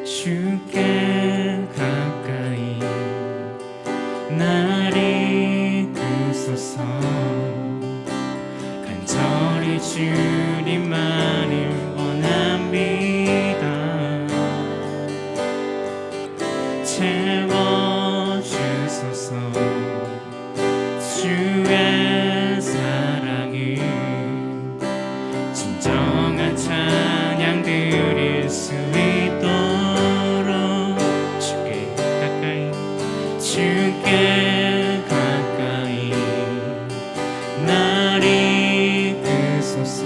주께 가까이 날 이끄소서. 간절히 주님만을 원합니다. 채워주소서. 주의 사랑이 진정한 찬양 드릴 수 있도록 주께 가까이 날 이끄소서.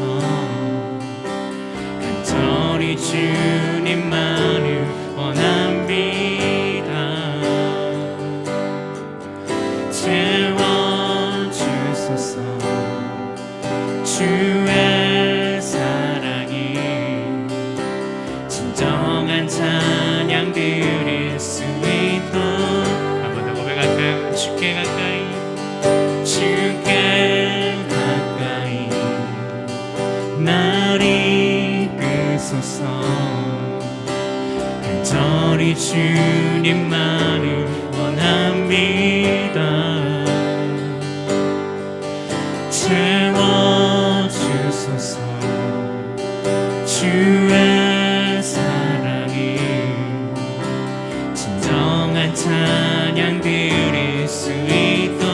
간절히 주님만을 원합니다. 채워주소서. 주의 사랑이 진정한 찬양 드릴 수 있도록. 한 번 더 고백할까요? 주께 가까이 주께 가까이 날 이끄소서. 간절히 주님만을 원합니다. 채워주소서. 주의 사랑이 진정한 찬양 드릴 수 있도록.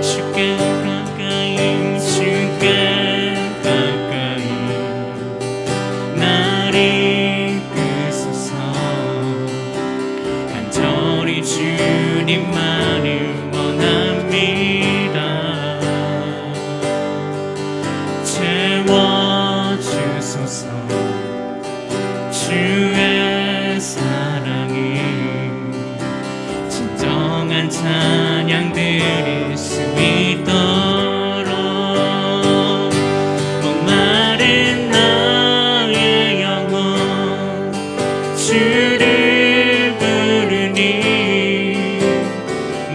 주께 가까이 주께 가까이 날 이끄소서. 간절히 주님만을 원합니다. 채워주소서. 주의 사랑이 진정한 찬양 드릴 수 있도록. 목마른 나의 영혼 주를 부르니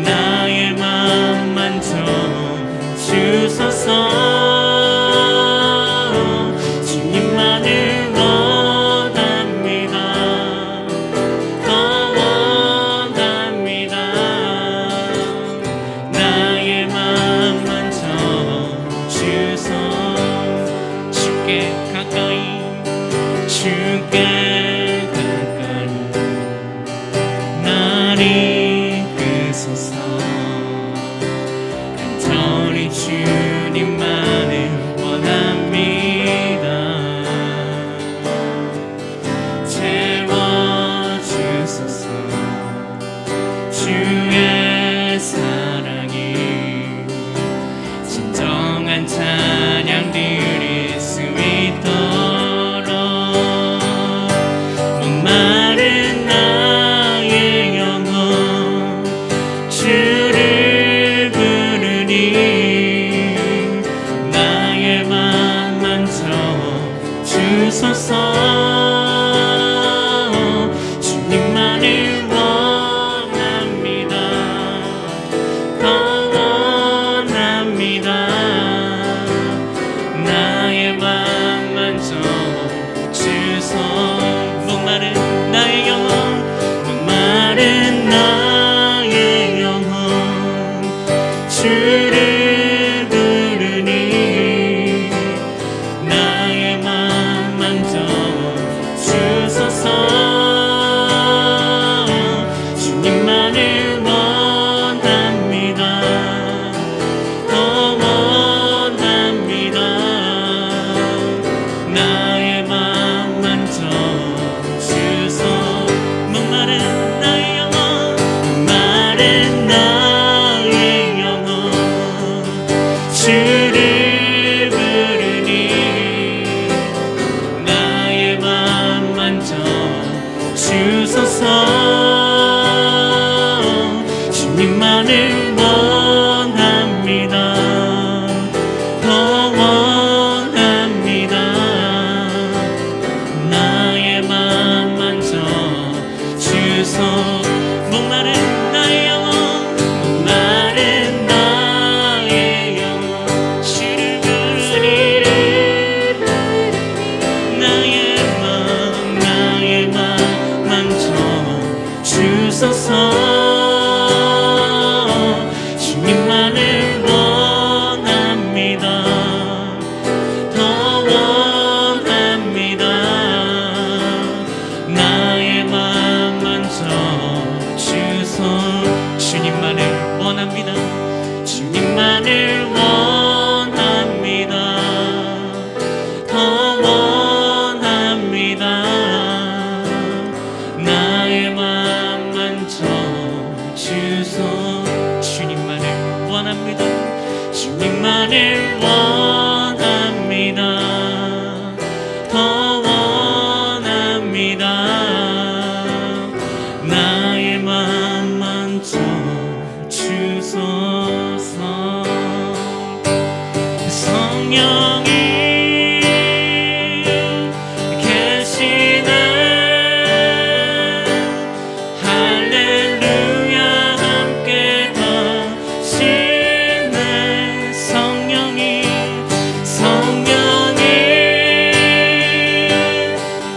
나의 맘 만져 주소서. 주님만을 원합니다. 더 원합니다. 나의 맘 만져 주소. 주께 가까이 주께 가까이 날 이끄소서. 간절히 주님만을 원합니다. 채워주소서. 주의 사랑이 진정한 찬양 드릴 수 있도록. 목마른 나의 영혼 주를 부르니 나의 맘 만져 주소서. 주님만을 원합니다. 더 원합니다. 나의 맘 만져 주소. 목마른 나의 영혼 목마른 나의 영혼 주를 부르니 나의 맘 만져 주소서. 주님만을 원합니다. 더 원합니다. 나의 맘 만져 주소. 목마른 나의 영혼 목마른 나의 영혼 주님만을 원합니다. 더 원합니다. 나의 맘 만져주소. 주님만을 원합니다. 주님만을 원합니다. 더 원합니다. 나의 맘 만져주소서. 성령이 계시네. 할렐루야 함께 하시네. 성령이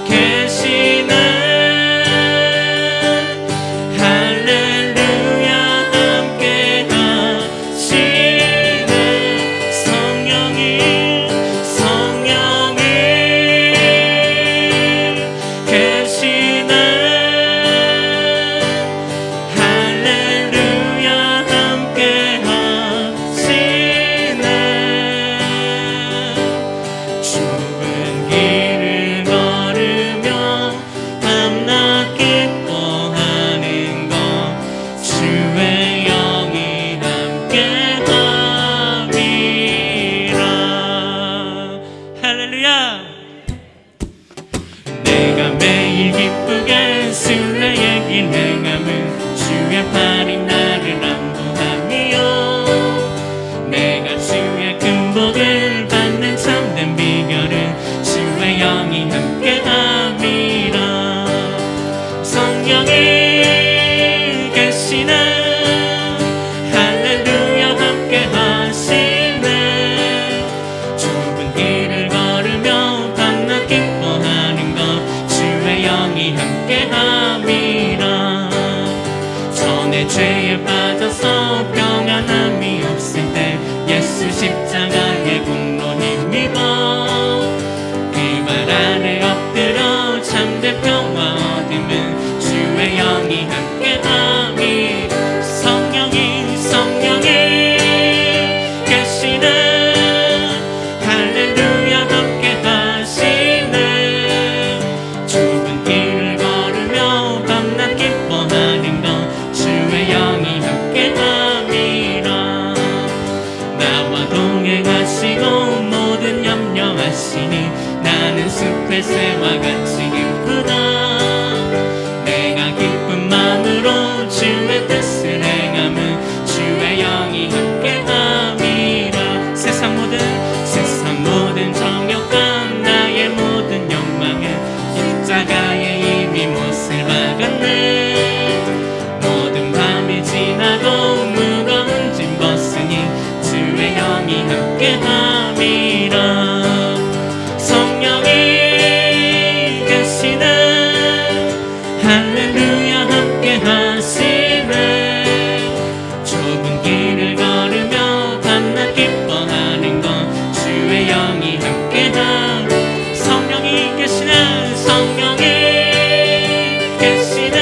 계시네. 할렐루야 함께 하시네. 성령이 계시네. 할렐루야 함께 하시네. 좁은 길을 걸으며 밤낮 기뻐하는 것 주의 영이 함께 함이라. 할렐루야. 내가 매일 기쁘게 순례의 길 행함은 주의 팔이 나를 안보하며 내가 주의 큰 복을 받는 참된 비결은 주의 영이 함께 함이라. 성령이 계시네. 할렐루야 함께 하시네. 좁은 길을 걸으며 밤낮 기뻐하는 것 주의 영이 함께 함이라. 전에 죄에 빠져서 평안함이 없을 때 예수 십자가의 공로 힘입어 그 발 아래 엎드려 참된 평화 얻음은 주의 영이 함께 함이. 성령이 계시네. 할렐루야 함께 하시네. 좁은 길을 걸으며 밤낮 기뻐하는 것 주의 영이 함께 함이라. 나와 동행하시고 모든 염려하시니 나는 숲의 새와 같이 기쁘다. 내가 기쁜 마음으로 주의 뜻을 행함은 주의 영이 함께 함이라. 세상 모든 정욕과 나의 모든 욕망은 십자가에 이미 못을 박았네. 모든 밤이 지나도 무거운 짐 벗으니 주의 영이 함께 함이라. 성령이 계시네. 할렐루야 함께 하시네. 좁은 길을 걸으며 밤낮 기뻐하는 것 주의 영이 함께 함. 성령이 계시네. 성령이 계시네.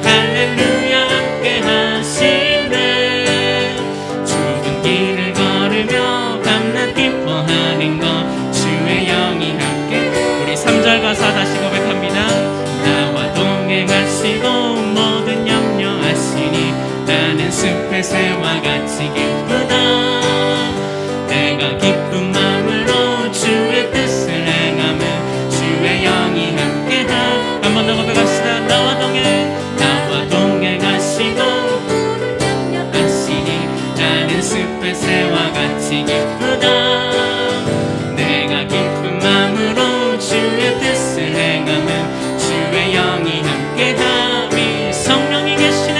할렐루야 함께 하시네. 좁은 길을 걸으며 밤낮 기뻐하는 것 주의 영이 함께. 우리 3절 가사 다시 고백합니다. 나와 동행하시고 모든 염려하시니 나는 숲의 새와 같이 기쁘다. 내가 기쁜 마음으로 주의 뜻을 행함은 주의 영이 함께 함. 한 번 더 고백합시다. 나와 동행하시고 하시니 나는 숲의 새와 같이 기쁘다. 내가 기쁜 마음으로 주의 뜻을 행함은 주의 영이 함께 함이. 성령이 계시네.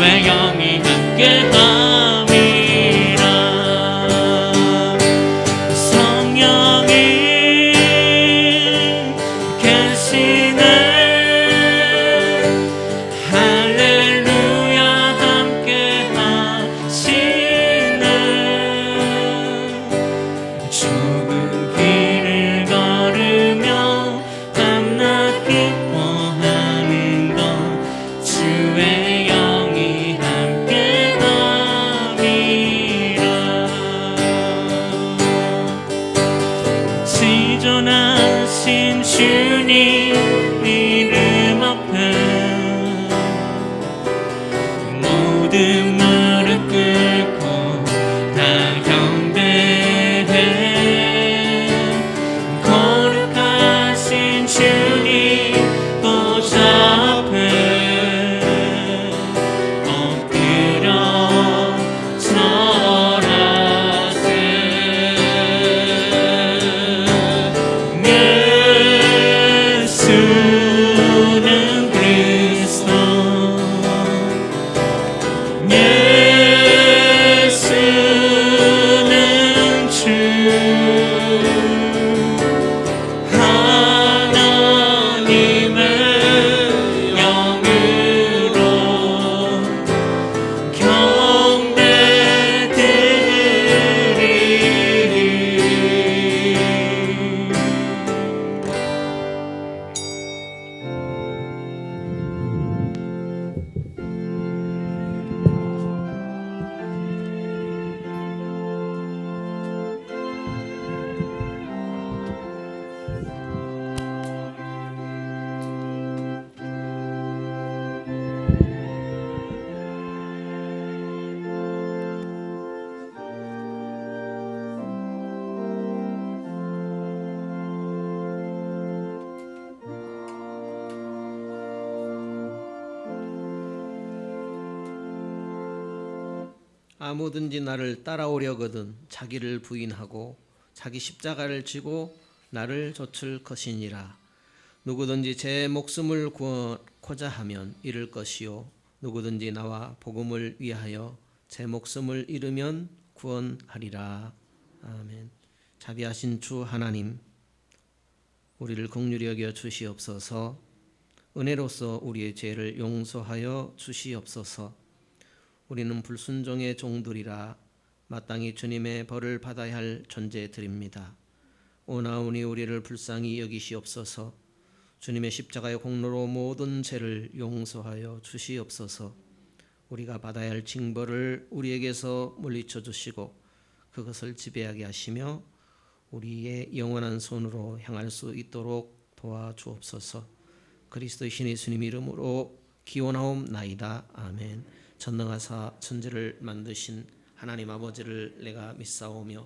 주의 영이 함께함이라. 성령이 계시네. 할렐루야 함께하시네. 좁은 길을 걸으며 밤낮 기뻐하는 것 주의 영이 함께함이라. 지존하신 주님 이름 앞에 모든 무릎 꿇고 다 경배해. 거룩하신 주님 보좌 앞에 엎드려 절하세. 예수는 그리스도, 예수는 주, 하나님의 영으로 아무든지 나를 따라오려거든 자기를 부인하고 자기 십자가를 지고 나를 좇을 것이니라. 누구든지 제 목숨을 구하고자 하면 잃을 것이요 누구든지 나와 복음을 위하여 제 목숨을 잃으면 구원하리라. 아멘. 자비하신 주 하나님, 우리를 긍휼히 여겨 주시옵소서. 은혜로서 우리의 죄를 용서하여 주시옵소서. 우리는 불순종의 종들이라 마땅히 주님의 벌을 받아야 할 존재들입니다. 오나오니 우리를 불쌍히 여기시옵소서. 주님의 십자가의 공로로 모든 죄를 용서하여 주시옵소서. 우리가 받아야 할 징벌을 우리에게서 물리쳐 주시고 그것을 지배하게 하시며 우리의 영원한 손으로 향할 수 있도록 도와주옵소서. 그리스도의 신의 예수님 이름으로 기원하옵나이다. 아멘. 전능하사 천지를 만드신 하나님 아버지를 내가 믿사오며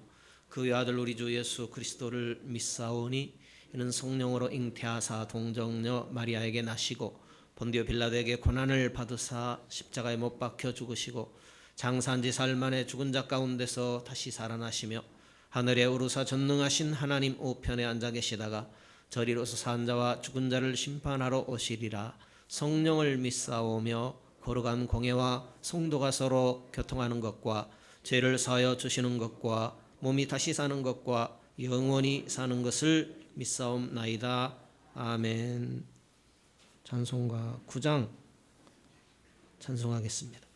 그 외아들 우리 주 예수 그리스도를 믿사오니 이는 성령으로 잉태하사 동정녀 마리아에게 나시고 본디오 빌라도에게 고난을 받으사 십자가에 못 박혀 죽으시고 장사한 지 사흘 만에 죽은 자 가운데서 다시 살아나시며 하늘에 오르사 전능하신 하나님 우편에 앉아 계시다가 저리로서 산 자와 죽은 자를 심판하러 오시리라. 성령을 믿사오며 거룩한 공예와 성도가 서로 교통하는 것과 죄를 사하여 주시는 것과 몸이 다시 사는 것과 영원히 사는 것을 믿사옵나이다. 아멘. 찬송가 9장 찬송하겠습니다.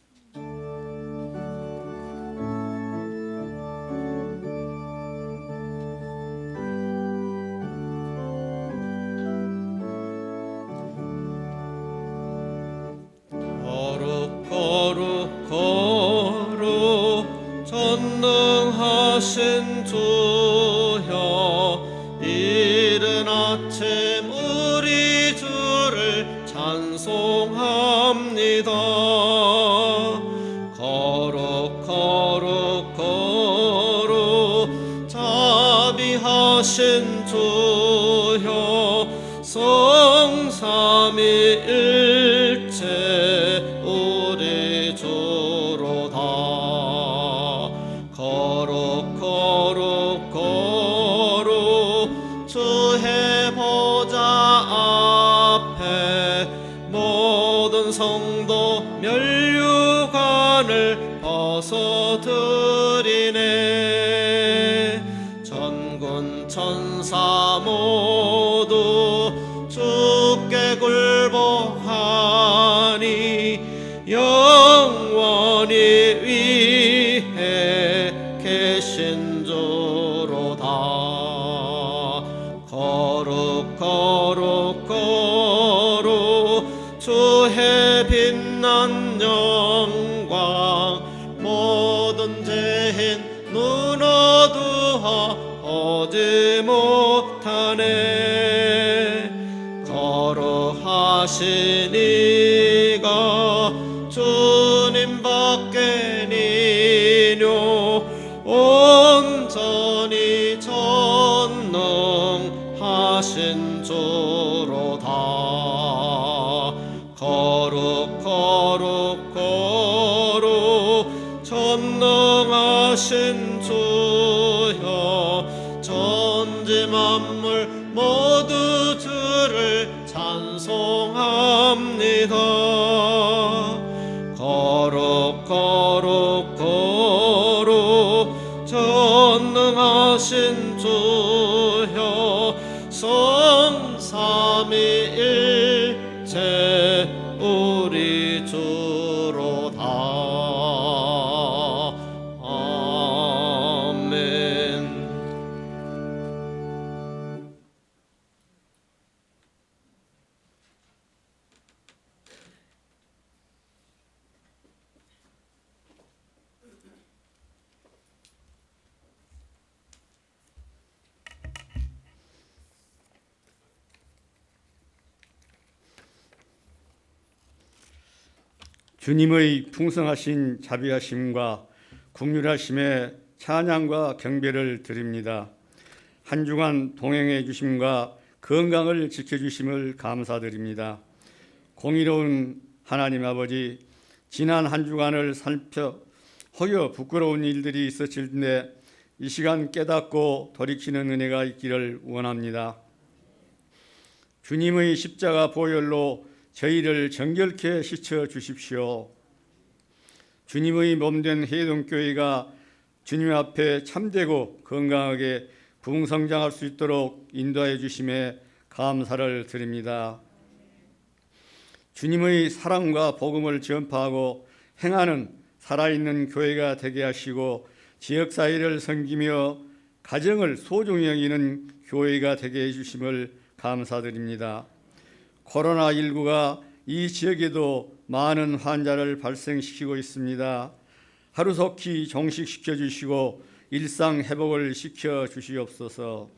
전능하신 주여 이른 아침 우리 주를 찬송합니다. 거룩 거룩 거룩 자비하신 주여 성삼위일체 우리 주로다. 거룩 거룩 환난을 벗어드리네. 전군 천사 모두 주께 굴복하니 영원히 위에 계신 주로다. 거룩 거룩 거룩 주의 빛난 영광, 모든 죄인 눈 어두워 오지 못하네. 거룩하신 이가 주님밖에 니뇨 온전히 전능하신 주로다. 거룩 거룩 거룩 전능하신 주여, 전지 만물 모두 주를 찬송합니다. 거룩 거룩 거룩 전능하신 주여, 성삼위일체 우리 주로다. 아멘. 주님의 풍성하신 자비하심과 긍휼하심에 찬양과 경배를 드립니다. 한 주간 동행해 주심과 건강을 지켜주심을 감사드립니다. 공의로운 하나님 아버지, 지난 한 주간을 살펴 허여 부끄러운 일들이 있었을때 이 시간 깨닫고 돌이키는 은혜가 있기를 원합니다. 주님의 십자가 보혈로 저희를 정결케 씻어 주십시오. 주님의 몸된 해동교회가 주님 앞에 참되고 건강하게 부흥성장할 수 있도록 인도하여 주심에 감사를 드립니다. 주님의 사랑과 복음을 전파하고 행하는 살아있는 교회가 되게 하시고 지역사회를 섬기며 가정을 소중히 여기는 교회가 되게 해주심을 감사드립니다. 코로나19가 이 지역에도 많은 환자를 발생시키고 있습니다. 하루속히 종식시켜 주시고 일상 회복을 시켜 주시옵소서.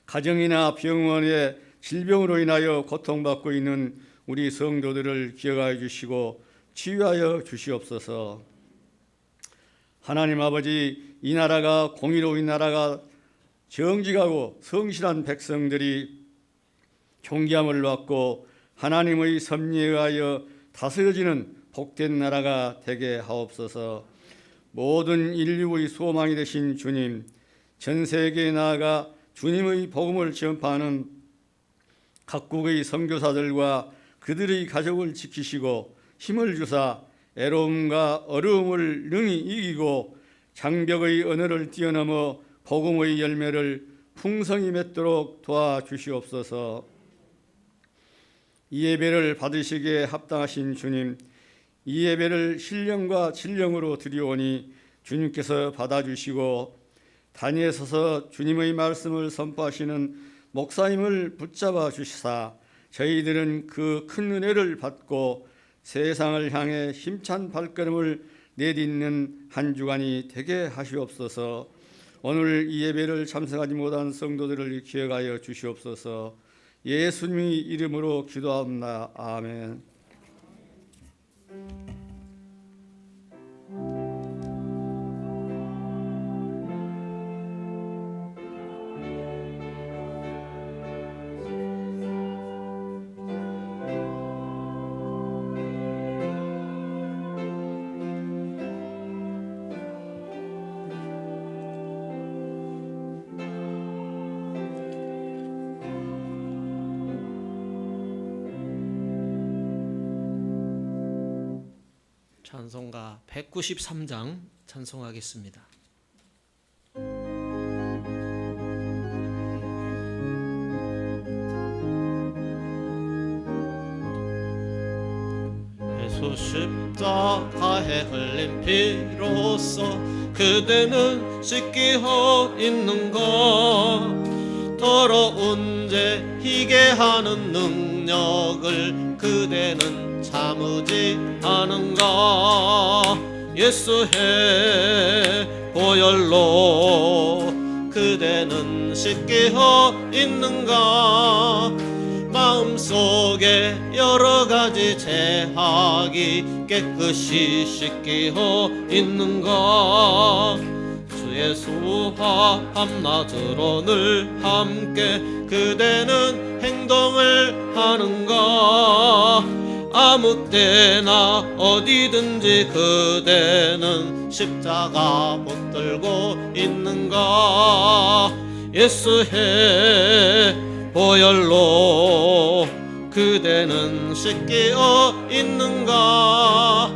가정이나 병원에 질병으로 인하여 고통받고 있는 우리 성도들을 기억하여 주시고 치유하여 주시옵소서. 하나님 아버지, 이 나라가 공의로운 나라가 정직하고 성실한 백성들이 존귀함을 받고 하나님의 섭리에 의하여 다스려지는 복된 나라가 되게 하옵소서. 모든 인류의 소망이 되신 주님, 전 세계에 나아가 주님의 복음을 전파하는 각국의 선교사들과 그들의 가족을 지키시고 힘을 주사 애로움과 어려움을 능히 이기고 장벽의 언어를 뛰어넘어 복음의 열매를 풍성히 맺도록 도와주시옵소서. 이 예배를 받으시기에 합당하신 주님, 이 예배를 신령과 진령으로 드리오니 주님께서 받아주시고 단위에 서서 주님의 말씀을 선포하시는 목사님을 붙잡아 주시사 저희들은 그 큰 은혜를 받고 세상을 향해 힘찬 발걸음을 내딛는 한 주간이 되게 하시옵소서. 오늘 이 예배를 참석하지 못한 성도들을 기억하여 주시옵소서. 예수님의 이름으로 기도합니다. 아멘. 찬송가 193장 찬송하겠습니다. 예수 십자가에 흘린 피로써 그대는 씻기어 있는가. 더러운 죄 희게 하는 능력을 그대는 참으지 않은가. 예수의 보혈로 그대는 씻기어 있는가. 마음속에 여러가지 죄악이 깨끗이 씻기어 있는가. 주 예수와 밤낮으로 늘 함께 그대는 행동을 하는가. 아무 때나 어디든지 그대는 십자가 붙들고 있는가. 예수의 보혈로 그대는 씻기어 있는가.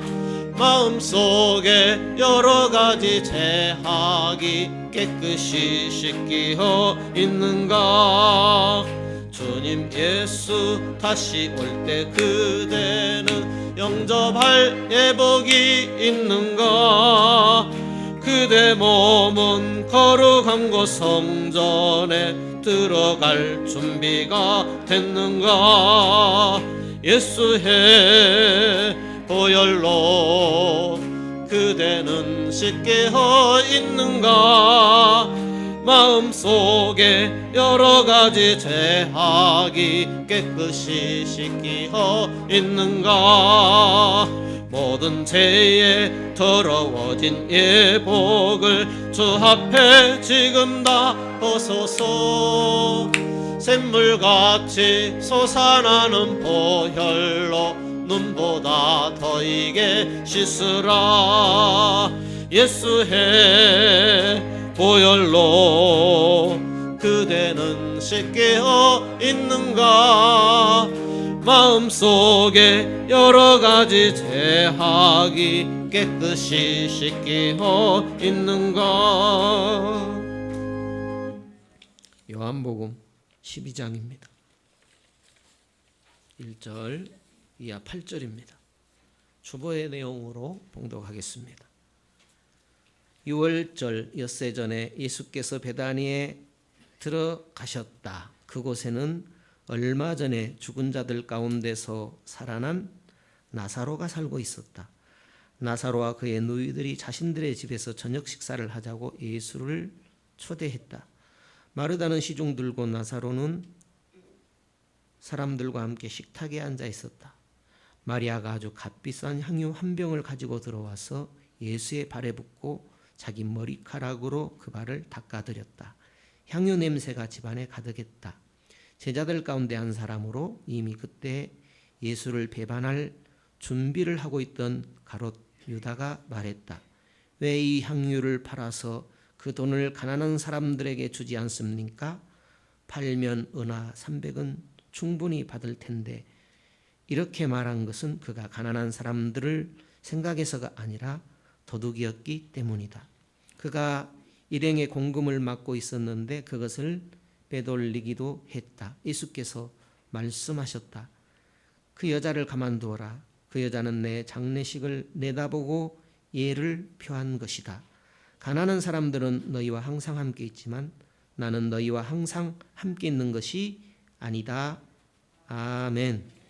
마음속에 여러가지 죄악이 깨끗이 씻기어 있는가. 주님 예수 다시 올 때 그대는 영접할 예복이 있는가. 그대 몸은 거룩한 곳 성전에 들어갈 준비가 됐는가. 예수의 보혈로 그대는 씻기어 있는가. 마음속에 여러가지 죄악이 깨끗이 씻기어 있는가. 모든 죄에 더러워진 예복을 주 앞에 지금 다 벗어서 샘물같이 솟아나는 보혈로 눈보다 더 이게 씻으라. 예수의 보혈로 그대는 씻기어 있는가. 마음속에 여러가지 죄악이 깨끗이 씻기어 있는가. 요한복음 12장입니다. 1절 이하 8절입니다. 주보의 내용으로 봉독하겠습니다. 6월절 엿새 전에 예수께서 베다니에 들어가셨다. 그곳에는 얼마 전에 죽은 자들 가운데서 살아난 나사로가 살고 있었다. 나사로와 그의 누이들이 자신들의 집에서 저녁 식사를 하자고 예수를 초대했다. 마르다는 시중 들고 나사로는 사람들과 함께 식탁에 앉아 있었다. 마리아가 아주 값비싼 향유 한 병을 가지고 들어와서 예수의 발에 붓고 자기 머리카락으로 그 발을 닦아드렸다. 향유 냄새가 집안에 가득했다. 제자들 가운데 한 사람으로 이미 그때 예수를 배반할 준비를 하고 있던 가롯 유다가 말했다. 왜 이 향유를 팔아서 그 돈을 가난한 사람들에게 주지 않습니까? 팔면 은하 300은 충분히 받을 텐데. 이렇게 말한 것은 그가 가난한 사람들을 생각해서가 아니라 도둑이었기 때문이다. 그가 일행의 공금을 맡고 있었는데 그것을 빼돌리기도 했다. 예수께서 말씀하셨다. 그 여자를 가만두어라. 그 여자는 내 장례식을 내다보고 예를 표한 것이다. 가난한 사람들은 너희와 항상 함께 있지만 나는 너희와 항상 함께 있는 것이 아니다. 아멘.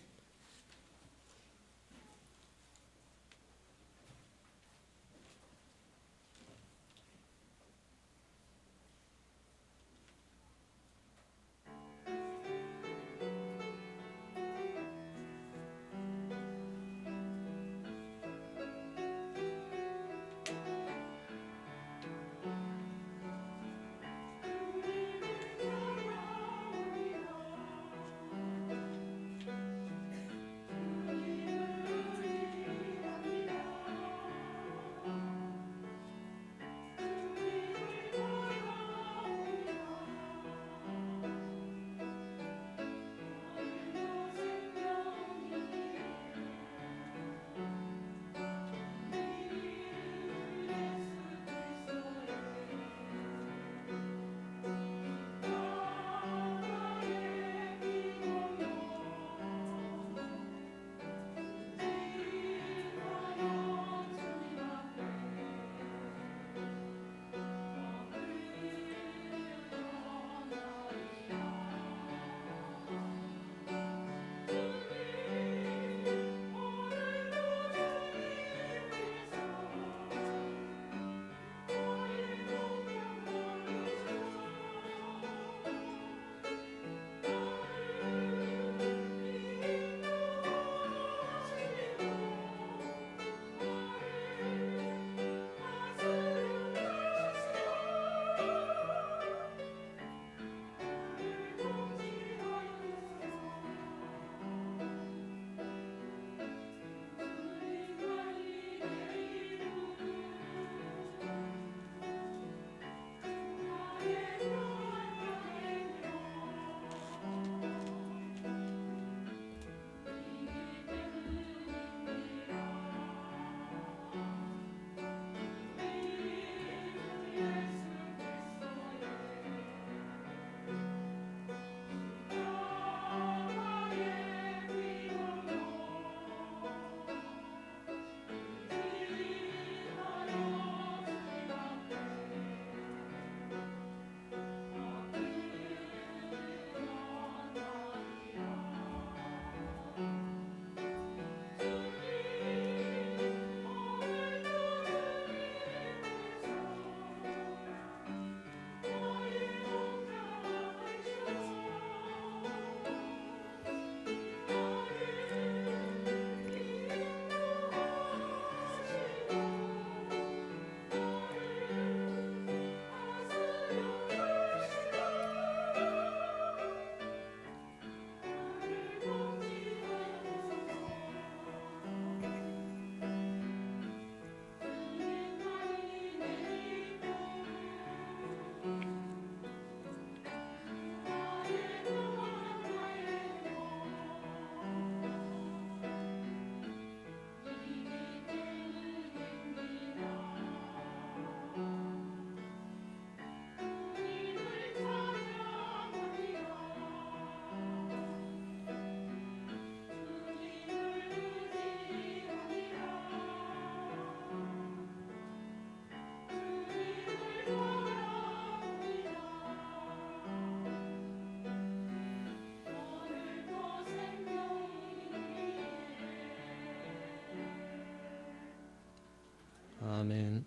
아멘.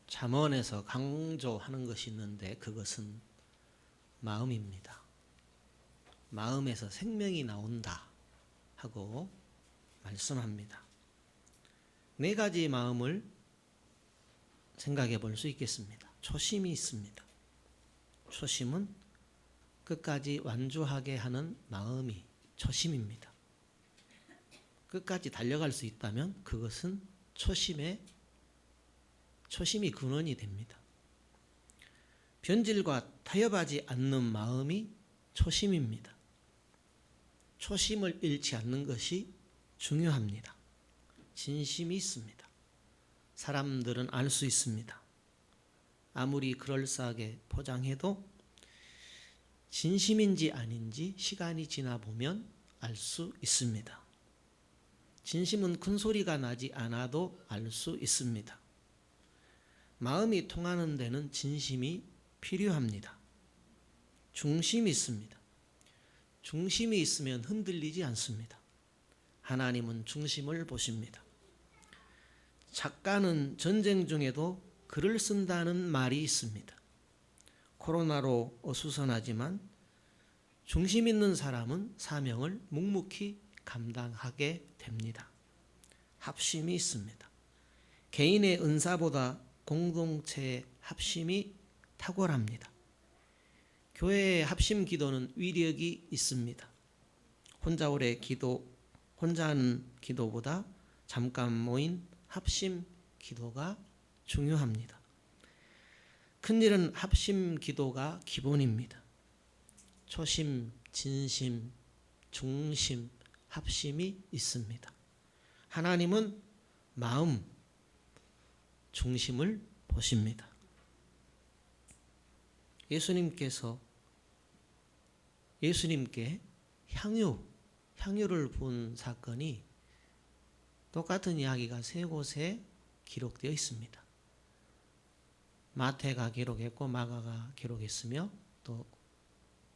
잠언에서 강조하는 것이 있는데 그것은 마음입니다. 마음에서 생명이 나온다 하고 말씀합니다. 네 가지 마음을 생각해 볼 수 있겠습니다. 초심이 있습니다. 초심은 끝까지 완주하게 하는 마음이 초심입니다. 끝까지 달려갈 수 있다면 그것은 초심이 근원이 됩니다. 변질과 타협하지 않는 마음이 초심입니다. 초심을 잃지 않는 것이 중요합니다. 진심이 있습니다. 사람들은 알 수 있습니다. 아무리 그럴싸하게 포장해도 진심인지 아닌지 시간이 지나 보면 알 수 있습니다. 진심은 큰 소리가 나지 않아도 알 수 있습니다. 마음이 통하는 데는 진심이 필요합니다. 중심이 있습니다. 중심이 있으면 흔들리지 않습니다. 하나님은 중심을 보십니다. 작가는 전쟁 중에도 글을 쓴다는 말이 있습니다. 코로나로 어수선하지만 중심 있는 사람은 사명을 묵묵히 감당하게 됩니다. 합심이 있습니다. 개인의 은사보다 공동체의 합심이 탁월합니다. 교회의 합심 기도는 위력이 있습니다. 혼자 하는 기도보다 잠깐 모인 합심 기도가 중요합니다. 큰일은 합심 기도가 기본입니다. 초심, 진심, 중심, 합심이 있습니다. 하나님은 마음, 중심을 보십니다. 예수님께 향유를 부은 사건이 똑같은 이야기가 세 곳에 기록되어 있습니다. 마태가 기록했고 마가가 기록했으며 또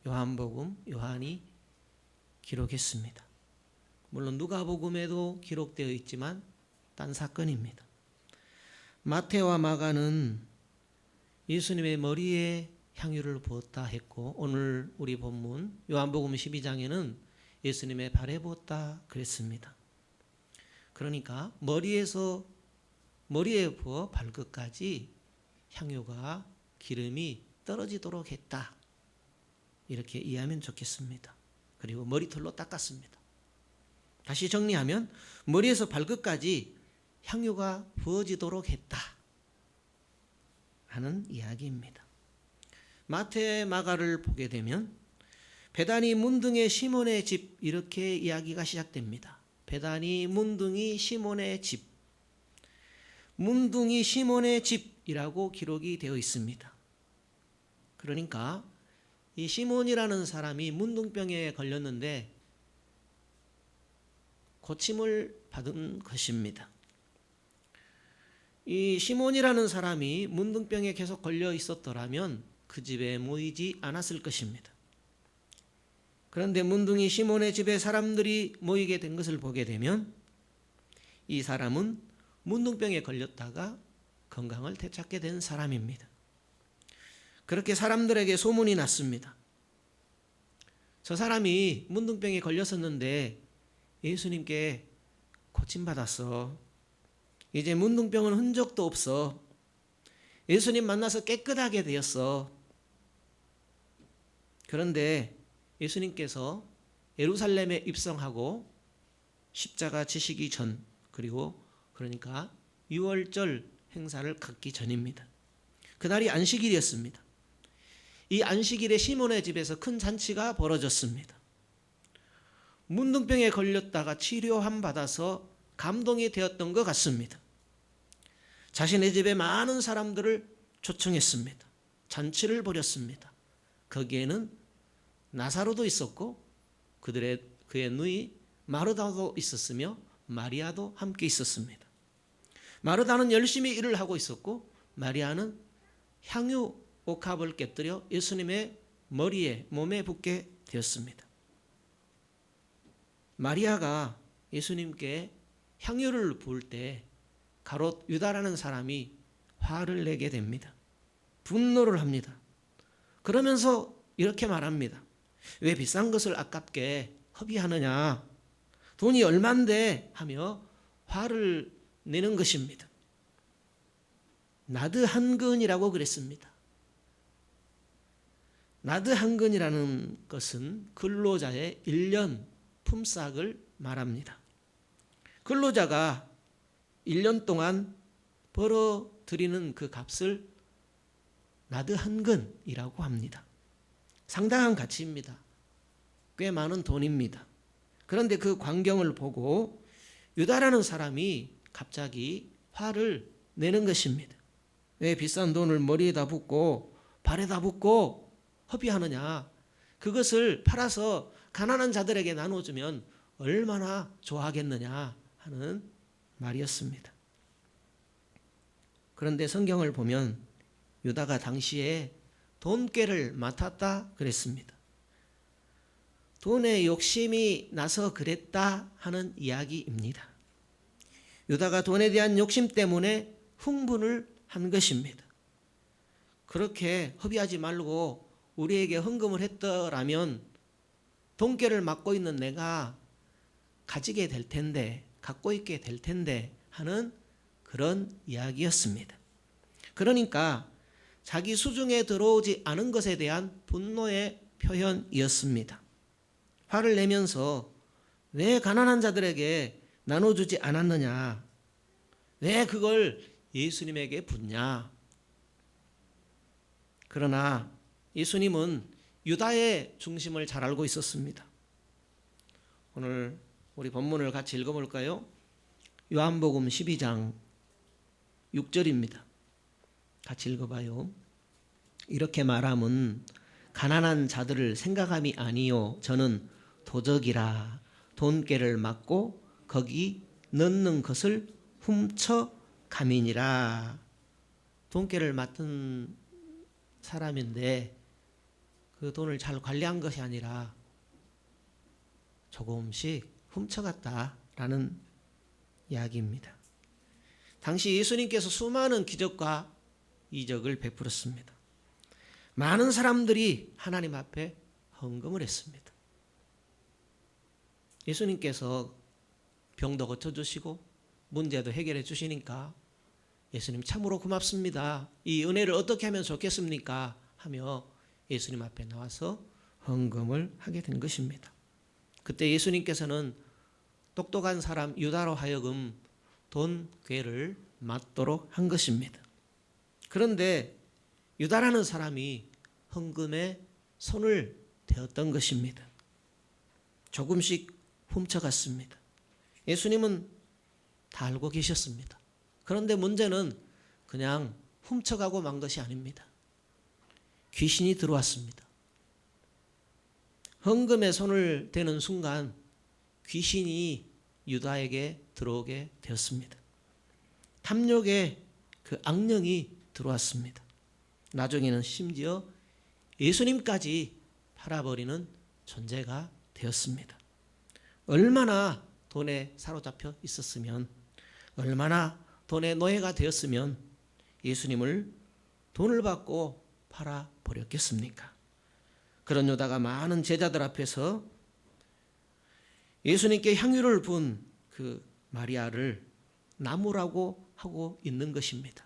요한이 기록했습니다. 물론 누가복음에도 기록되어 있지만 딴 사건입니다. 마태와 마가는 예수님의 머리에 향유를 부었다 했고 오늘 우리 본문 요한복음 12장에는 예수님의 발에 부었다 그랬습니다. 그러니까 머리에 부어 발끝까지 향유가 기름이 떨어지도록 했다. 이렇게 이해하면 좋겠습니다. 그리고 머리털로 닦았습니다. 다시 정리하면 머리에서 발끝까지 향유가 부어지도록 했다 하는 이야기입니다. 마태 마가를 보게 되면 베다니 문둥의 시몬의 집 이렇게 이야기가 시작됩니다. 베다니 문둥이 시몬의 집, 문둥이 시몬의 집이라고 기록이 되어 있습니다. 그러니까 이 시몬이라는 사람이 문둥병에 걸렸는데 고침을 받은 것입니다. 이 시몬이라는 사람이 문둥병에 계속 걸려 있었더라면 그 집에 모이지 않았을 것입니다. 그런데 문둥이 시몬의 집에 사람들이 모이게 된 것을 보게 되면 이 사람은 문둥병에 걸렸다가 건강을 되찾게 된 사람입니다. 그렇게 사람들에게 소문이 났습니다. 저 사람이 문둥병에 걸렸었는데 예수님께 고침받았어. 이제 문둥병은 흔적도 없어. 예수님 만나서 깨끗하게 되었어. 그런데 예수님께서 예루살렘에 입성하고 십자가 지시기 전 그리고 그러니까 유월절 행사를 갖기 전입니다. 그날이 안식일이었습니다. 이 안식일에 시몬의 집에서 큰 잔치가 벌어졌습니다. 문둥병에 걸렸다가 치료함 받아서 감동이 되었던 것 같습니다. 자신의 집에 많은 사람들을 초청했습니다. 잔치를 벌였습니다. 거기에는 나사로도 있었고 그의 누이 마르다도 있었으며 마리아도 함께 있었습니다. 마르다는 열심히 일을 하고 있었고 마리아는 향유 옥합을 깨뜨려 예수님의 몸에 붓게 되었습니다. 마리아가 예수님께 향유를 부을 때 가롯 유다라는 사람이 화를 내게 됩니다. 분노를 합니다. 그러면서 이렇게 말합니다. 왜 비싼 것을 아깝게 허비하느냐? 돈이 얼만데 하며 화를 내는 것입니다. 나드 한 근이라고 그랬습니다. 나드 한 근이라는 것은 근로자의 1년 품삯을 말합니다. 근로자가 1년 동안 벌어들이는 그 값을 나드 한 근이라고 합니다. 상당한 가치입니다. 꽤 많은 돈입니다. 그런데 그 광경을 보고 유다라는 사람이 갑자기 화를 내는 것입니다. 왜 비싼 돈을 머리에다 붓고 발에다 붓고 허비하느냐? 그것을 팔아서 가난한 자들에게 나눠주면 얼마나 좋아하겠느냐 하는 말이었습니다. 그런데 성경을 보면 유다가 당시에 돈꾀를 맡았다 그랬습니다. 돈에 욕심이 나서 그랬다 하는 이야기입니다. 유다가 돈에 대한 욕심 때문에 흥분을 한 것입니다. 그렇게 허비하지 말고 우리에게 헌금을 했더라면 돈꾀를 맡고 있는 내가 가지게 될 텐데, 갖고 있게 될 텐데 하는 그런 이야기였습니다. 그러니까 자기 수중에 들어오지 않은 것에 대한 분노의 표현이었습니다. 화를 내면서 왜 가난한 자들에게 나눠주지 않았느냐? 왜 그걸 예수님에게 붓냐? 그러나 예수님은 유다의 중심을 잘 알고 있었습니다. 오늘 우리 본문을 같이 읽어볼까요? 요한복음 12장 6절입니다. 같이 읽어봐요. 이렇게 말함은 가난한 자들을 생각함이 아니요 저는 도적이라 돈꾀를 맡고 거기 넣는 것을 훔쳐 감이니라. 돈꾀를 맡은 사람인데 그 돈을 잘 관리한 것이 아니라 조금씩 훔쳐갔다라는 이야기입니다. 당시 예수님께서 수많은 기적과 이적을 베풀었습니다. 많은 사람들이 하나님 앞에 헌금을 했습니다. 예수님께서 병도 고쳐주시고 문제도 해결해 주시니까 예수님 참으로 고맙습니다. 이 은혜를 어떻게 하면 좋겠습니까? 하며 예수님 앞에 나와서 헌금을 하게 된 것입니다. 그때 예수님께서는 똑똑한 사람 유다로 하여금 돈괴를 맞도록 한 것입니다. 그런데 유다라는 사람이 헌금에 손을 대었던 것입니다. 조금씩 훔쳐갔습니다. 예수님은 다 알고 계셨습니다. 그런데 문제는 그냥 훔쳐가고 만 것이 아닙니다. 귀신이 들어왔습니다. 헌금에 손을 대는 순간 귀신이 유다에게 들어오게 되었습니다. 탐욕의 그 악령이 들어왔습니다. 나중에는 심지어 예수님까지 팔아버리는 존재가 되었습니다. 얼마나 돈에 사로잡혀 있었으면, 얼마나 돈의 노예가 되었으면 예수님을 돈을 받고 팔아버렸겠습니까? 그런 유다가 많은 제자들 앞에서 예수님께 향유를 부은 그 마리아를 나무라고 하고 있는 것입니다.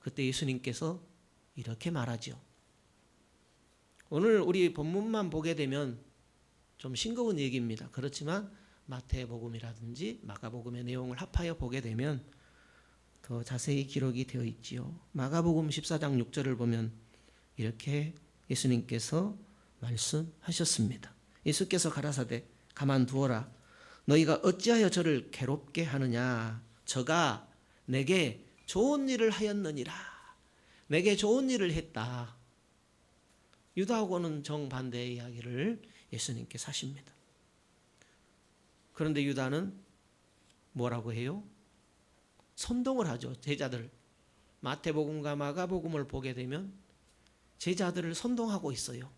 그때 예수님께서 이렇게 말하죠. 오늘 우리 본문만 보게 되면 좀 싱거운 얘기입니다. 그렇지만 마태복음이라든지 마가복음의 내용을 합하여 보게 되면 더 자세히 기록이 되어 있지요. 마가복음 14장 6절을 보면 이렇게 예수님께서 말씀하셨습니다. 예수께서 가라사대 가만두어라. 너희가 어찌하여 저를 괴롭게 하느냐. 저가 내게 좋은 일을 하였느니라. 내게 좋은 일을 했다. 유다하고는 정반대의 이야기를 예수님께서 하십니다. 그런데 유다는 뭐라고 해요? 선동을 하죠. 제자들. 마태복음과 마가복음을 보게 되면 제자들을 선동하고 있어요.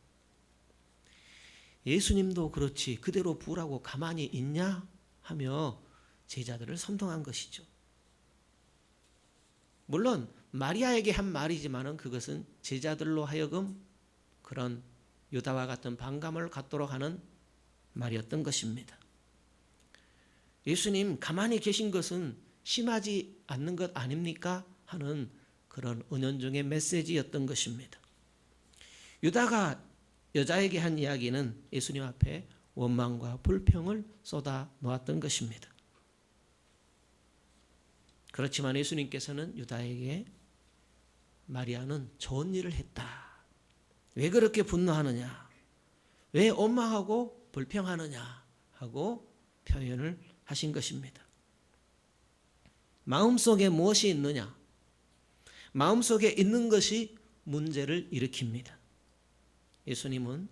예수님도 그렇지 그대로 부으라고 가만히 있냐 하며 제자들을 선동한 것이죠. 물론 마리아에게 한 말이지만은 그것은 제자들로 하여금 그런 유다와 같은 반감을 갖도록 하는 말이었던 것입니다. 예수님 가만히 계신 것은 심하지 않는 것 아닙니까? 하는 그런 은연중의 메시지였던 것입니다. 유다가 여자에게 한 이야기는 예수님 앞에 원망과 불평을 쏟아 놓았던 것입니다. 그렇지만 예수님께서는 유다에게 마리아는 좋은 일을 했다. 왜 그렇게 분노하느냐? 왜 원망하고 불평하느냐? 하고 표현을 하신 것입니다. 마음속에 무엇이 있느냐? 마음속에 있는 것이 문제를 일으킵니다. 예수님은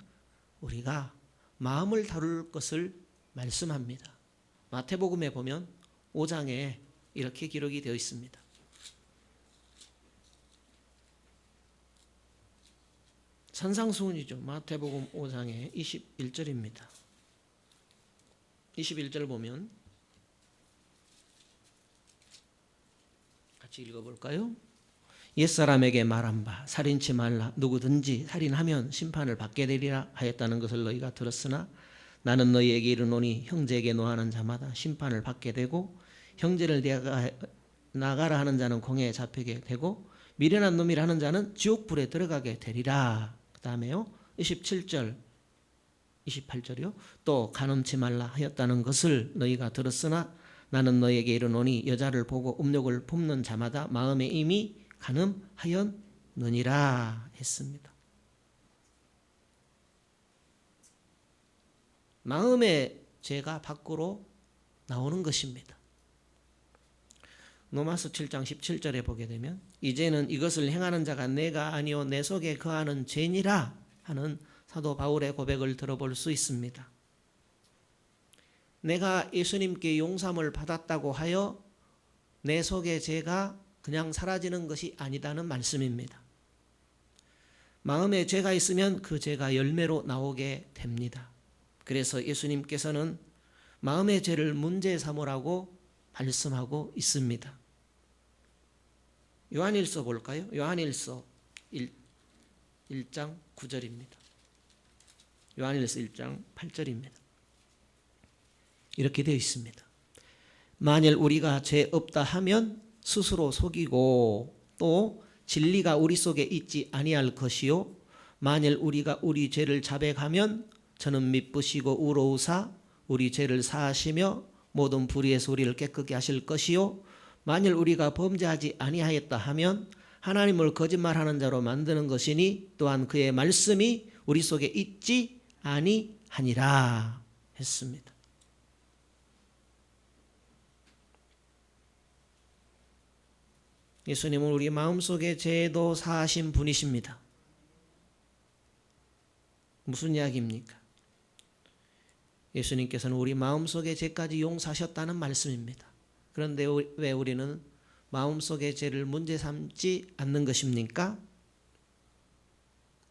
우리가 마음을 다룰 것을 말씀합니다. 마태복음에 보면 5장에 이렇게 기록이 되어 있습니다. 산상수훈이죠. 마태복음 5장의 21절입니다. 21절 보면 같이 읽어볼까요? 옛사람에게 말한 바 살인치 말라. 누구든지 살인하면 심판을 받게 되리라 하였다는 것을 너희가 들었으나 나는 너희에게 이르노니 형제에게 노하는 자마다 심판을 받게 되고 형제를 나가라 하는 자는 공회에 잡히게 되고 미련한 놈이라 하는 자는 지옥불에 들어가게 되리라. 그 다음에요 27절 28절이요. 또 간음치 말라 하였다는 것을 너희가 들었으나 나는 너희에게 이르노니 여자를 보고 음욕을 품는 자마다 마음에 이미 간음하였느니라 했습니다. 마음의 죄가 밖으로 나오는 것입니다. 로마서 7장 17절에 보게 되면 이제는 이것을 행하는 자가 내가 아니요 내 속에 거하는 죄니라 하는 사도 바울의 고백을 들어볼 수 있습니다. 내가 예수님께 용서함을 받았다고 하여 내 속의 죄가 그냥 사라지는 것이 아니다는 말씀입니다. 마음에 죄가 있으면 그 죄가 열매로 나오게 됩니다. 그래서 예수님께서는 마음의 죄를 문제 삼으라고 말씀하고 있습니다. 요한일서 볼까요? 요한일서 1장 9절입니다. 요한일서 1장 8절입니다. 이렇게 되어 있습니다. 만일 우리가 죄 없다 하면 스스로 속이고 또 진리가 우리 속에 있지 아니할 것이요 만일 우리가 우리 죄를 자백하면 저는 미쁘시고 의로우사 우리 죄를 사하시며 모든 불의에서 우리를 깨끗게 하실 것이요 만일 우리가 범죄하지 아니하였다 하면 하나님을 거짓말하는 자로 만드는 것이니 또한 그의 말씀이 우리 속에 있지 아니하니라 했습니다. 예수님은 우리 마음속에 죄도 사하신 분이십니다. 무슨 이야기입니까? 예수님께서는 우리 마음속의 죄까지 용서하셨다는 말씀입니다. 그런데 왜 우리는 마음속의 죄를 문제 삼지 않는 것입니까?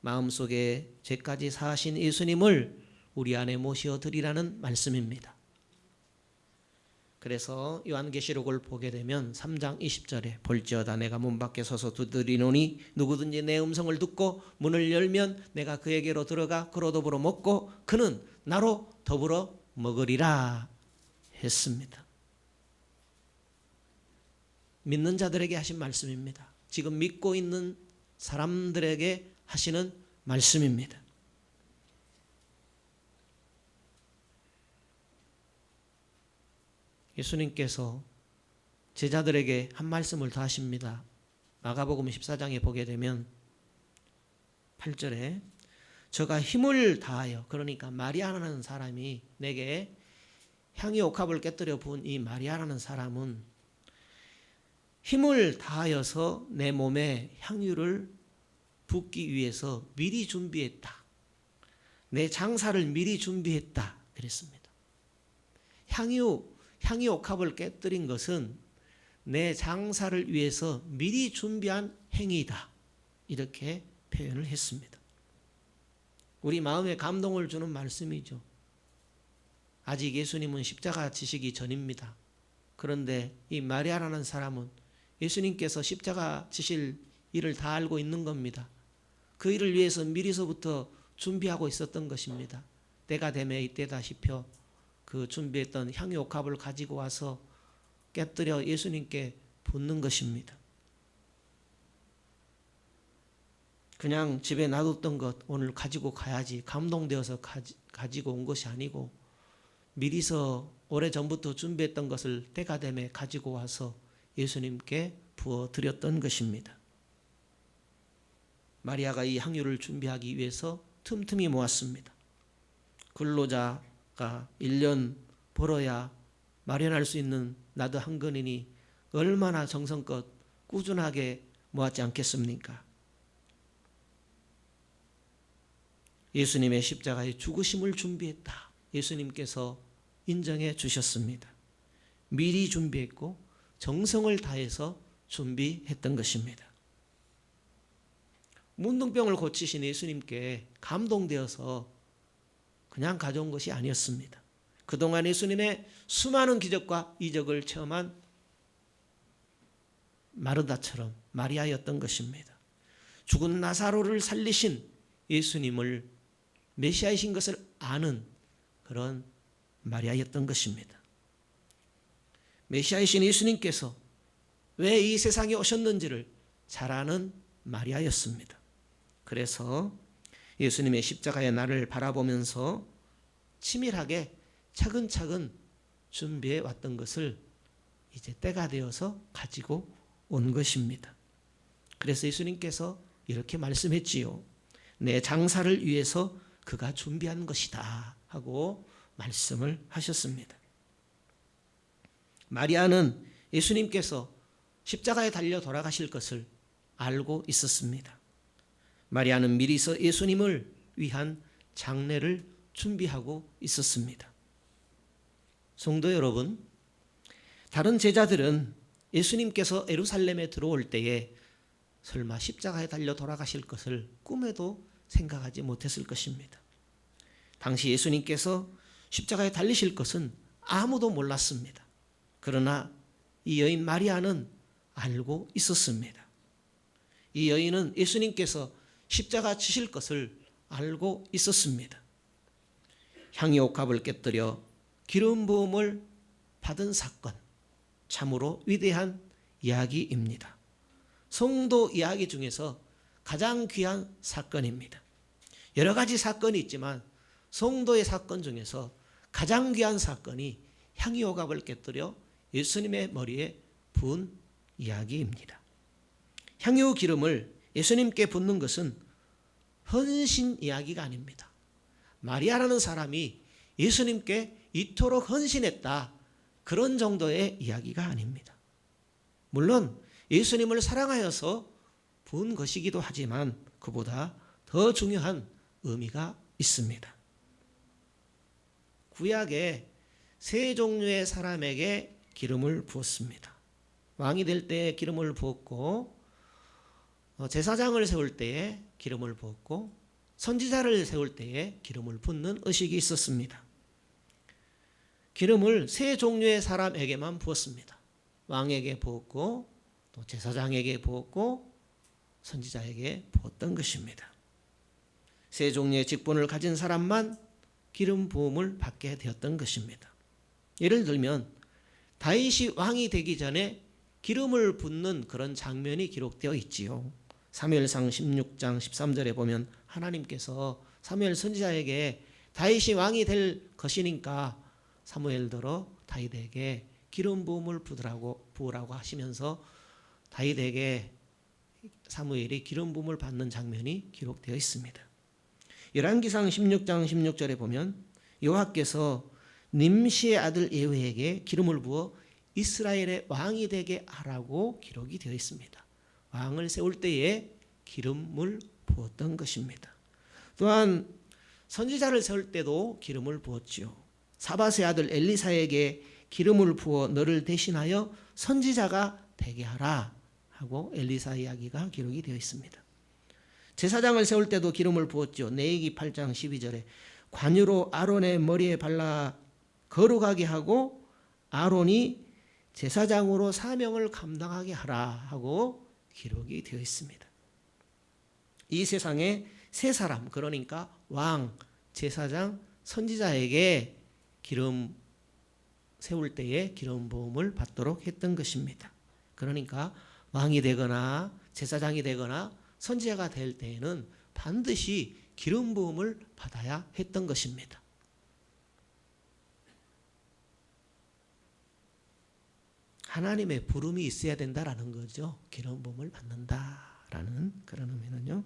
마음속의 죄까지 사하신 예수님을 우리 안에 모셔드리라는 말씀입니다. 그래서 요한계시록을 보게 되면 3장 20절에 볼지어다 내가 문 밖에 서서 두드리노니 누구든지 내 음성을 듣고 문을 열면 내가 그에게로 들어가 그로 더불어 먹고 그는 나로 더불어 먹으리라 했습니다. 믿는 자들에게 하신 말씀입니다. 지금 믿고 있는 사람들에게 하시는 말씀입니다. 예수님께서 제자들에게 한 말씀을 더 하십니다. 마가복음 14장에 보게 되면 8절에 저가 힘을 다하여 그러니까 마리아라는 사람이 내게 향유 옥합을 깨뜨려 부은 이 마리아라는 사람은 힘을 다하여서 내 몸에 향유를 붓기 위해서 미리 준비했다. 내 장사를 미리 준비했다. 그랬습니다. 향유 옥합을 깨뜨린 것은 내 장사를 위해서 미리 준비한 행위다. 이렇게 표현을 했습니다. 우리 마음에 감동을 주는 말씀이죠. 아직 예수님은 십자가 지시기 전입니다. 그런데 이 마리아라는 사람은 예수님께서 십자가 지실 일을 다 알고 있는 겁니다. 그 일을 위해서 미리서부터 준비하고 있었던 것입니다. 때가 되면 이때다 싶어 그 준비했던 향유옥합을 가지고 와서 깨뜨려 예수님께 붓는 것입니다. 그냥 집에 놔뒀던 것 오늘 가지고 가야지 감동되어서 가지고 온 것이 아니고 미리서 오래전부터 준비했던 것을 때가 되면 가지고 와서 예수님께 부어드렸던 것입니다. 마리아가 이 향유를 준비하기 위해서 틈틈이 모았습니다. 근로자가 1년 벌어야 마련할 수 있는 나도 한 근이니 얼마나 정성껏 꾸준하게 모았지 않겠습니까? 예수님의 십자가의 죽으심을 준비했다. 예수님께서 인정해 주셨습니다. 미리 준비했고 정성을 다해서 준비했던 것입니다. 문둥병을 고치신 예수님께 감동되어서 그냥 가져온 것이 아니었습니다. 그동안 예수님의 수많은 기적과 이적을 체험한 마르다처럼 마리아였던 것입니다. 죽은 나사로를 살리신 예수님을 메시아이신 것을 아는 그런 마리아였던 것입니다. 메시아이신 예수님께서 왜 이 세상에 오셨는지를 잘 아는 마리아였습니다. 그래서 예수님의 십자가의 날을 바라보면서 치밀하게 차근차근 준비해 왔던 것을 이제 때가 되어서 가지고 온 것입니다. 그래서 예수님께서 이렇게 말씀했지요. 내 장사를 위해서 그가 준비한 것이다 하고 말씀을 하셨습니다. 마리아는 예수님께서 십자가에 달려 돌아가실 것을 알고 있었습니다. 마리아는 미리서 예수님을 위한 장례를 준비하고 있었습니다. 성도 여러분, 다른 제자들은 예수님께서 예루살렘에 들어올 때에 설마 십자가에 달려 돌아가실 것을 꿈에도 생각하지 못했을 것입니다. 당시 예수님께서 십자가에 달리실 것은 아무도 몰랐습니다. 그러나 이 여인 마리아는 알고 있었습니다. 이 여인은 예수님께서 십자가 지실 것을 알고 있었습니다. 향유옥합을 깨뜨려 기름 부음을 받은 사건, 참으로 위대한 이야기입니다. 성도 이야기 중에서 가장 귀한 사건입니다. 여러 가지 사건이 있지만 성도의 사건 중에서 가장 귀한 사건이 향유옥합을 깨뜨려 예수님의 머리에 부은 이야기입니다. 향유 기름을 예수님께 붓는 것은 헌신 이야기가 아닙니다. 마리아라는 사람이 예수님께 이토록 헌신했다, 그런 정도의 이야기가 아닙니다. 물론 예수님을 사랑하여서 부은 것이기도 하지만 그보다 더 중요한 의미가 있습니다. 구약에 세 종류의 사람에게 기름을 부었습니다. 왕이 될 때에 기름을 부었고, 제사장을 세울 때에 기름을 부었고, 선지자를 세울 때에 기름을 붓는 의식이 있었습니다. 기름을 세 종류의 사람에게만 부었습니다. 왕에게 부었고, 또 제사장에게 부었고, 선지자에게 부었던 것입니다. 세 종류의 직분을 가진 사람만 기름 부음을 받게 되었던 것입니다. 예를 들면 다윗이 왕이 되기 전에 기름을 붓는 그런 장면이 기록되어 있지요. 사무엘상 16장 13절에 보면 하나님께서 사무엘 선지자에게 다윗이 왕이 될 것이니까 사무엘더러 다윗에게 기름 부음을 부으라고 하시면서 다윗에게 사무엘이 기름 부음을 받는 장면이 기록되어 있습니다. 열왕기상 16장 16절에 보면 여호와께서 nim시의 아들 예후에게 기름을 부어 이스라엘의 왕이 되게 하라고 기록이 되어 있습니다. 왕을 세울 때에 기름을 부었던 것입니다. 또한 선지자를 세울 때도 기름을 부었지요. 사밧의 아들 엘리사에게 기름을 부어 너를 대신하여 선지자가 되게 하라 하고 엘리사 이야기가 기록이 되어 있습니다. 제사장을 세울 때도 기름을 부었죠. 레위기 8장 12절에 관유로 아론의 머리에 발라 거룩하게 하고 아론이 제사장으로 사명을 감당하게 하라 하고 기록이 되어 있습니다. 이 세상에 세 사람, 그러니까 왕, 제사장, 선지자에게 기름 세울 때에 기름 부음을 받도록 했던 것입니다. 그러니까 왕이 되거나 제사장이 되거나 선지자가 될 때에는 반드시 기름 부음을 받아야 했던 것입니다. 하나님의 부름이 있어야 된다라는 거죠. 기름 부음을 받는다라는 그런 의미는요.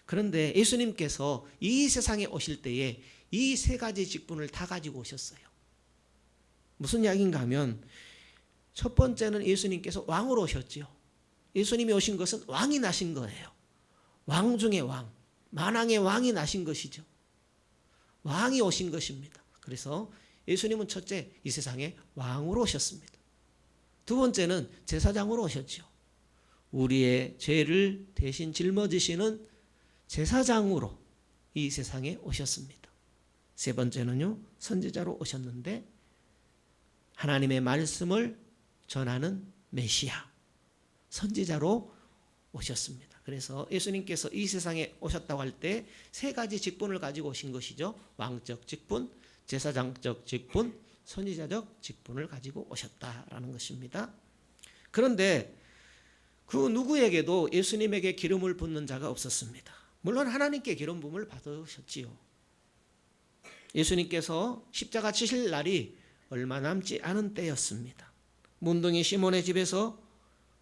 그런데 예수님께서 이 세상에 오실 때에 이 세 가지 직분을 다 가지고 오셨어요. 무슨 이야기인가 하면 첫 번째는 예수님께서 왕으로 오셨지요. 예수님이 오신 것은 왕이 나신 거예요. 왕 중에 왕, 만왕의 왕이 나신 것이죠. 왕이 오신 것입니다. 그래서 예수님은 첫째 이 세상에 왕으로 오셨습니다. 두 번째는 제사장으로 오셨죠. 우리의 죄를 대신 짊어지시는 제사장으로 이 세상에 오셨습니다. 세 번째는요, 선지자로 오셨는데 하나님의 말씀을 전하는 메시아, 선지자로 오셨습니다. 그래서 예수님께서 이 세상에 오셨다고 할 때 세 가지 직분을 가지고 오신 것이죠. 왕적 직분, 제사장적 직분, 선지자적 직분을 가지고 오셨다라는 것입니다. 그런데 그 누구에게도 예수님에게 기름을 붓는 자가 없었습니다. 물론 하나님께 기름 부음을 받으셨지요. 예수님께서 십자가 지실 날이 얼마 남지 않은 때였습니다. 문둥이 시몬의 집에서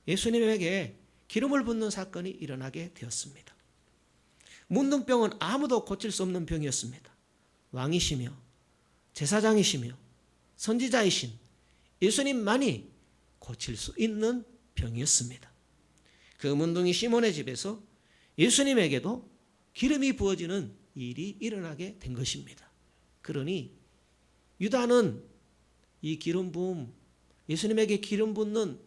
예수님에게 기름을 붓는 사건이 일어나게 되었습니다. 문둥병은 아무도 고칠 수 없는 병이었습니다. 왕이시며 제사장이시며 선지자이신 예수님만이 고칠 수 있는 병이었습니다. 그 문둥이 시몬의 집에서 예수님에게도 기름이 부어지는 일이 일어나게 된 것입니다. 그러니 유다는 이 기름 부음, 예수님에게 기름 붓는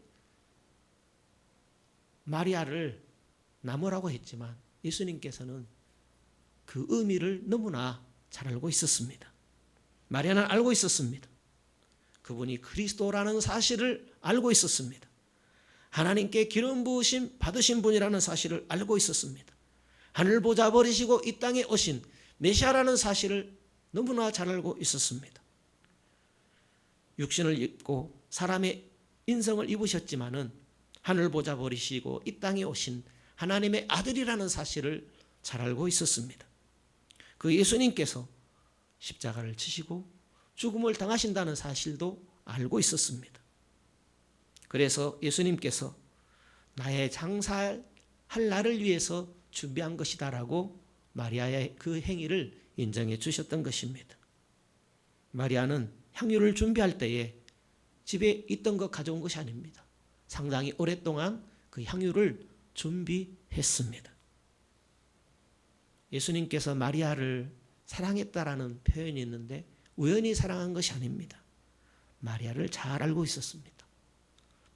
마리아를 나무라고 했지만 예수님께서는 그 의미를 너무나 잘 알고 있었습니다. 마리아는 알고 있었습니다. 그분이 그리스도라는 사실을 알고 있었습니다. 하나님께 기름 부으심 받으신 분이라는 사실을 알고 있었습니다. 하늘 보좌 버리시고 이 땅에 오신 메시아라는 사실을 너무나 잘 알고 있었습니다. 육신을 입고 사람의 인성을 입으셨지만은 하늘 보좌 버리시고 이 땅에 오신 하나님의 아들이라는 사실을 잘 알고 있었습니다. 그 예수님께서 십자가를 지시고 죽음을 당하신다는 사실도 알고 있었습니다. 그래서 예수님께서 나의 장사할 날을 위해서 준비한 것이다라고 마리아의 그 행위를 인정해 주셨던 것입니다. 마리아는 향유를 준비할 때에 집에 있던 것 가져온 것이 아닙니다. 상당히 오랫동안 그 향유를 준비했습니다. 예수님께서 마리아를 사랑했다라는 표현이 있는데 우연히 사랑한 것이 아닙니다. 마리아를 잘 알고 있었습니다.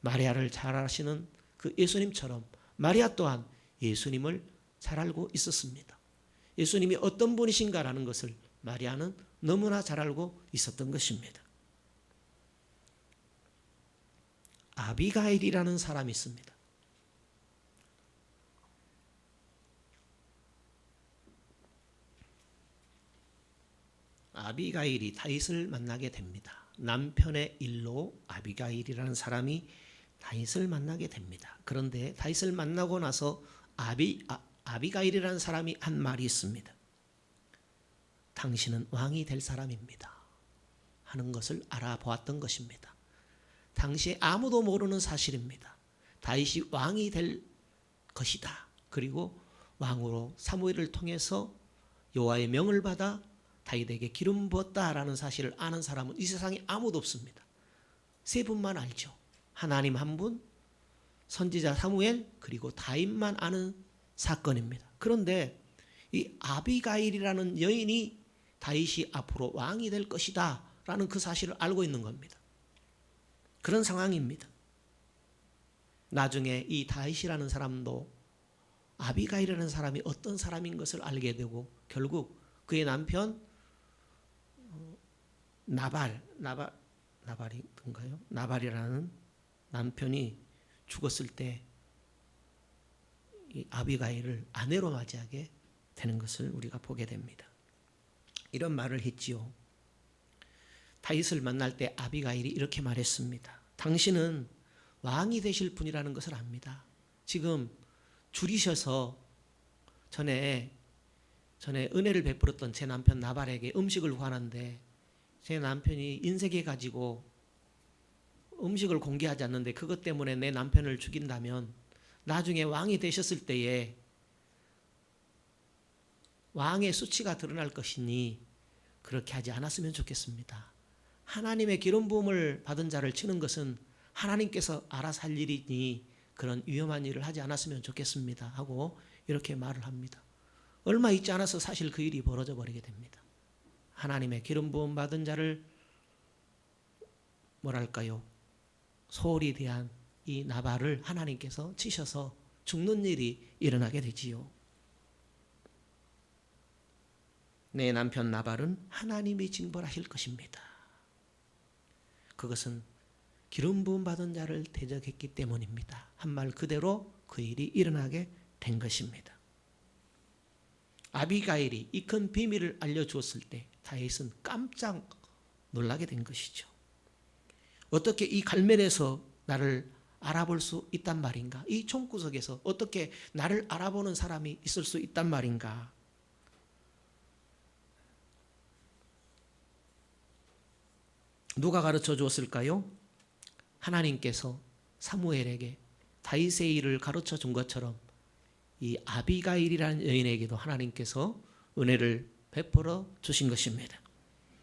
마리아를 잘 아시는 그 예수님처럼 마리아 또한 예수님을 잘 알고 있었습니다. 예수님이 어떤 분이신가라는 것을 마리아는 너무나 잘 알고 있었던 것입니다. 아비가일이라는 사람이 있습니다. 아비가일이 다윗을 만나게 됩니다. 남편의 일로 아비가일이라는 사람이 다윗을 만나게 됩니다. 그런데 다윗을 만나고 나서 아비가일이라는 사람이 한 말이 있습니다. 당신은 왕이 될 사람입니다 하는 것을 알아보았던 것입니다. 당시에 아무도 모르는 사실입니다. 다윗이 왕이 될 것이다. 그리고 왕으로 사무엘을 통해서 여호와의 명을 받아 다윗에게 기름 부었다라는 사실을 아는 사람은 이 세상에 아무도 없습니다. 세 분만 알죠. 하나님 한 분, 선지자 사무엘, 그리고 다윗만 아는 사건입니다. 그런데 이 아비가일이라는 여인이 다윗이 앞으로 왕이 될 것이다 라는 그 사실을 알고 있는 겁니다. 그런 상황입니다. 나중에 이 다윗이라는 사람도 아비가일이라는 사람이 어떤 사람인 것을 알게 되고 결국 그의 남편 나발이던가요? 나발이라는 남편이 죽었을 때 이 아비가일을 아내로 맞이하게 되는 것을 우리가 보게 됩니다. 이런 말을 했지요. 다윗을 만날 때 아비가일이 이렇게 말했습니다. 당신은 왕이 되실 분이라는 것을 압니다. 지금 줄이셔서 전에 은혜를 베풀었던 제 남편 나발에게 음식을 구하는데 제 남편이 인색해 가지고 음식을 공개하지 않는데 그것 때문에 내 남편을 죽인다면 나중에 왕이 되셨을 때에 왕의 수치가 드러날 것이니 그렇게 하지 않았으면 좋겠습니다. 하나님의 기름 부음을 받은 자를 치는 것은 하나님께서 알아서 할 일이니 그런 위험한 일을 하지 않았으면 좋겠습니다 하고 이렇게 말을 합니다. 얼마 있지 않아서 사실 그 일이 벌어져 버리게 됩니다. 하나님의 기름 부음 받은 자를 뭐랄까요? 소홀히 대한 이 나발을 하나님께서 치셔서 죽는 일이 일어나게 되지요. 내 남편 나발은 하나님이 징벌하실 것입니다. 그것은 기름 부음 받은 자를 대적했기 때문입니다. 한 말 그대로 그 일이 일어나게 된 것입니다. 아비가일이 이 큰 비밀을 알려주었을 때 다윗은 깜짝 놀라게 된 것이죠. 어떻게 이 갈멜에서 나를 알아볼 수 있단 말인가? 이 총구석에서 어떻게 나를 알아보는 사람이 있을 수 있단 말인가? 누가 가르쳐 주었을까요? 하나님께서 사무엘에게 다윗의 일을 가르쳐 준 것처럼 이 아비가일이라는 여인에게도 하나님께서 은혜를 베풀어 주신 것입니다.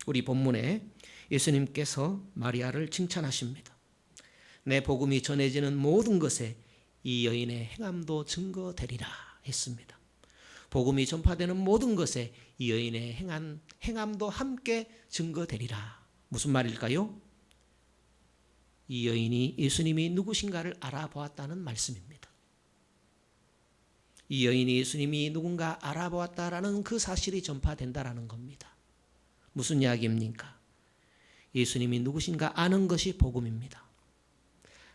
우리 본문에 예수님께서 마리아를 칭찬하십니다. 내 복음이 전해지는 모든 것에 이 여인의 행함도 증거되리라 했습니다. 복음이 전파되는 모든 것에 이 여인의 행함도 함께 증거되리라. 무슨 말일까요? 이 여인이 예수님이 누구신가를 알아보았다는 말씀입니다. 이 여인이 예수님이 누군가 알아보았다라는 그 사실이 전파된다라는 겁니다. 무슨 이야기입니까? 예수님이 누구신가 아는 것이 복음입니다.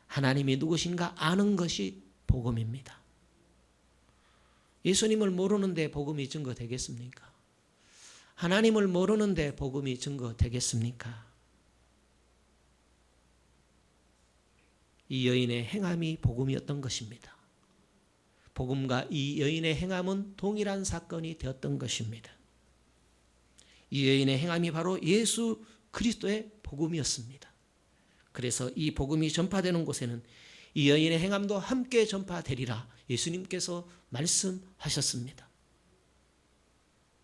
하나님이 누구신가 아는 것이 복음입니다. 예수님을 모르는데 복음이 증거되겠습니까? 하나님을 모르는데 복음이 증거되겠습니까? 이 여인의 행함이 복음이었던 것입니다. 복음과 이 여인의 행함은 동일한 사건이 되었던 것입니다. 이 여인의 행함이 바로 예수 그리스도의 복음이었습니다. 그래서 이 복음이 전파되는 곳에는 이 여인의 행함도 함께 전파되리라 예수님께서 말씀하셨습니다.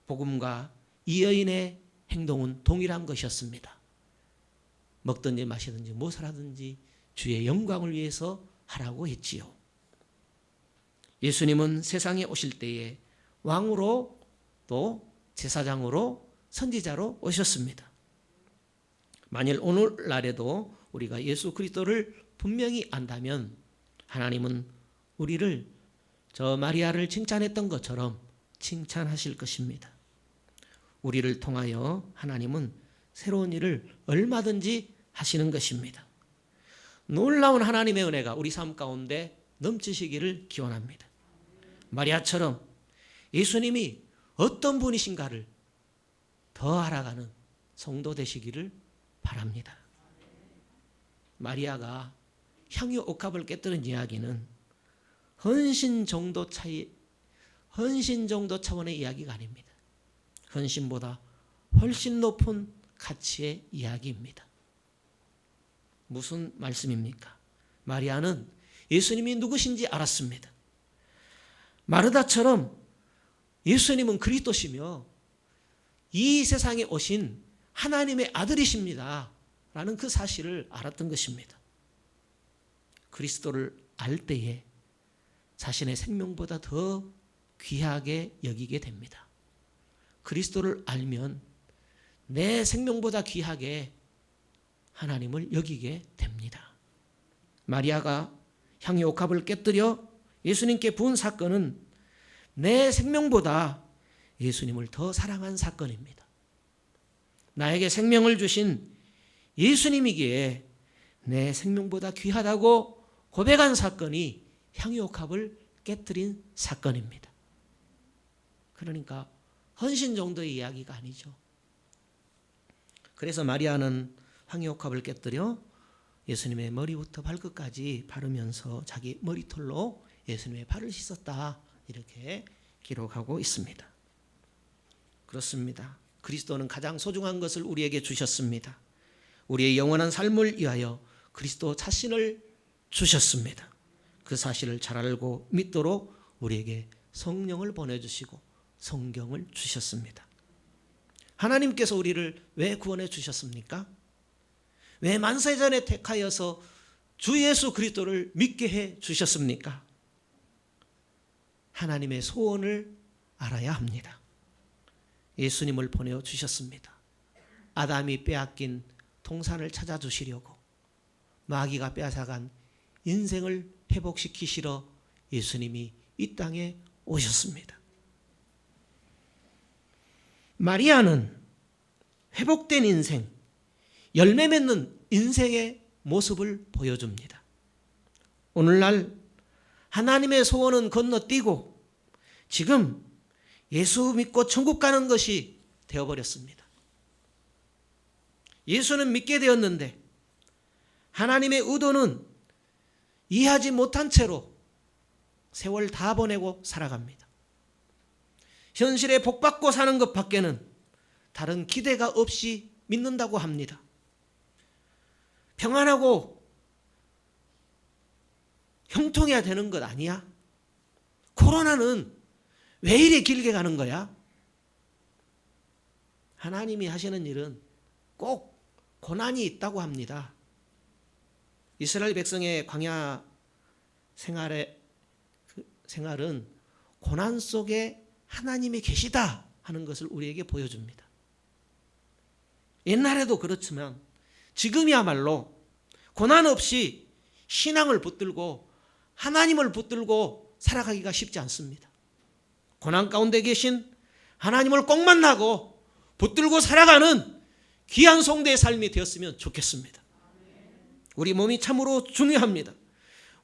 복음과 이 여인의 행동은 동일한 것이었습니다. 먹든지 마시든지 무엇을 하든지 주의 영광을 위해서 하라고 했지요. 예수님은 세상에 오실 때에 왕으로 또 제사장으로 선지자로 오셨습니다. 만일 오늘날에도 우리가 예수 그리스도를 분명히 안다면 하나님은 우리를 저 마리아를 칭찬했던 것처럼 칭찬하실 것입니다. 우리를 통하여 하나님은 새로운 일을 얼마든지 하시는 것입니다. 놀라운 하나님의 은혜가 우리 삶 가운데 넘치시기를 기원합니다. 마리아처럼 예수님이 어떤 분이신가를 더 알아가는 성도 되시기를 바랍니다. 마리아가 향유 옥합을 깨뜨린 이야기는 헌신 정도 차원의 이야기가 아닙니다. 헌신보다 훨씬 높은 가치의 이야기입니다. 무슨 말씀입니까? 마리아는 예수님이 누구신지 알았습니다. 마르다처럼 예수님은 그리스도시며 이 세상에 오신 하나님의 아들이십니다 라는 그 사실을 알았던 것입니다. 그리스도를 알 때에 자신의 생명보다 더 귀하게 여기게 됩니다. 그리스도를 알면 내 생명보다 귀하게 하나님을 여기게 됩니다. 마리아가 향유 옥합을 깨뜨려 예수님께 부은 사건은 내 생명보다 예수님을 더 사랑한 사건입니다. 나에게 생명을 주신 예수님이기에 내 생명보다 귀하다고 고백한 사건이 향유옥합을 깨뜨린 사건입니다. 그러니까 헌신 정도의 이야기가 아니죠. 그래서 마리아는 향유옥합을 깨뜨려 예수님의 머리부터 발끝까지 바르면서 자기 머리털로 예수님의 발을 씻었다, 이렇게 기록하고 있습니다. 그렇습니다. 그리스도는 가장 소중한 것을 우리에게 주셨습니다. 우리의 영원한 삶을 위하여 그리스도 자신을 주셨습니다. 그 사실을 잘 알고 믿도록 우리에게 성령을 보내주시고 성경을 주셨습니다. 하나님께서 우리를 왜 구원해 주셨습니까? 왜 만세전에 택하여서 주 예수 그리스도를 믿게 해 주셨습니까? 하나님의 소원을 알아야 합니다. 예수님을 보내어 주셨습니다. 아담이 빼앗긴 동산을 찾아주시려고, 마귀가 빼앗아간 인생을 회복시키시러 예수님이 이 땅에 오셨습니다. 마리아는 회복된 인생, 열매 맺는 인생의 모습을 보여줍니다. 오늘날 하나님의 소원은 건너뛰고 지금 예수 믿고 천국 가는 것이 되어버렸습니다. 예수는 믿게 되었는데 하나님의 의도는 이해하지 못한 채로 세월 다 보내고 살아갑니다. 현실에 복받고 사는 것 밖에는 다른 기대가 없이 믿는다고 합니다. 평안하고 형통해야 되는 것 아니야? 코로나는 왜 이리 길게 가는 거야? 하나님이 하시는 일은 꼭 고난이 있다고 합니다. 이스라엘 백성의 광야 생활은 고난 속에 하나님이 계시다 하는 것을 우리에게 보여줍니다. 옛날에도 그렇지만 지금이야말로 고난 없이 신앙을 붙들고 하나님을 붙들고 살아가기가 쉽지 않습니다. 고난 가운데 계신 하나님을 꼭 만나고 붙들고 살아가는 귀한 성도의 삶이 되었으면 좋겠습니다. 우리 몸이 참으로 중요합니다.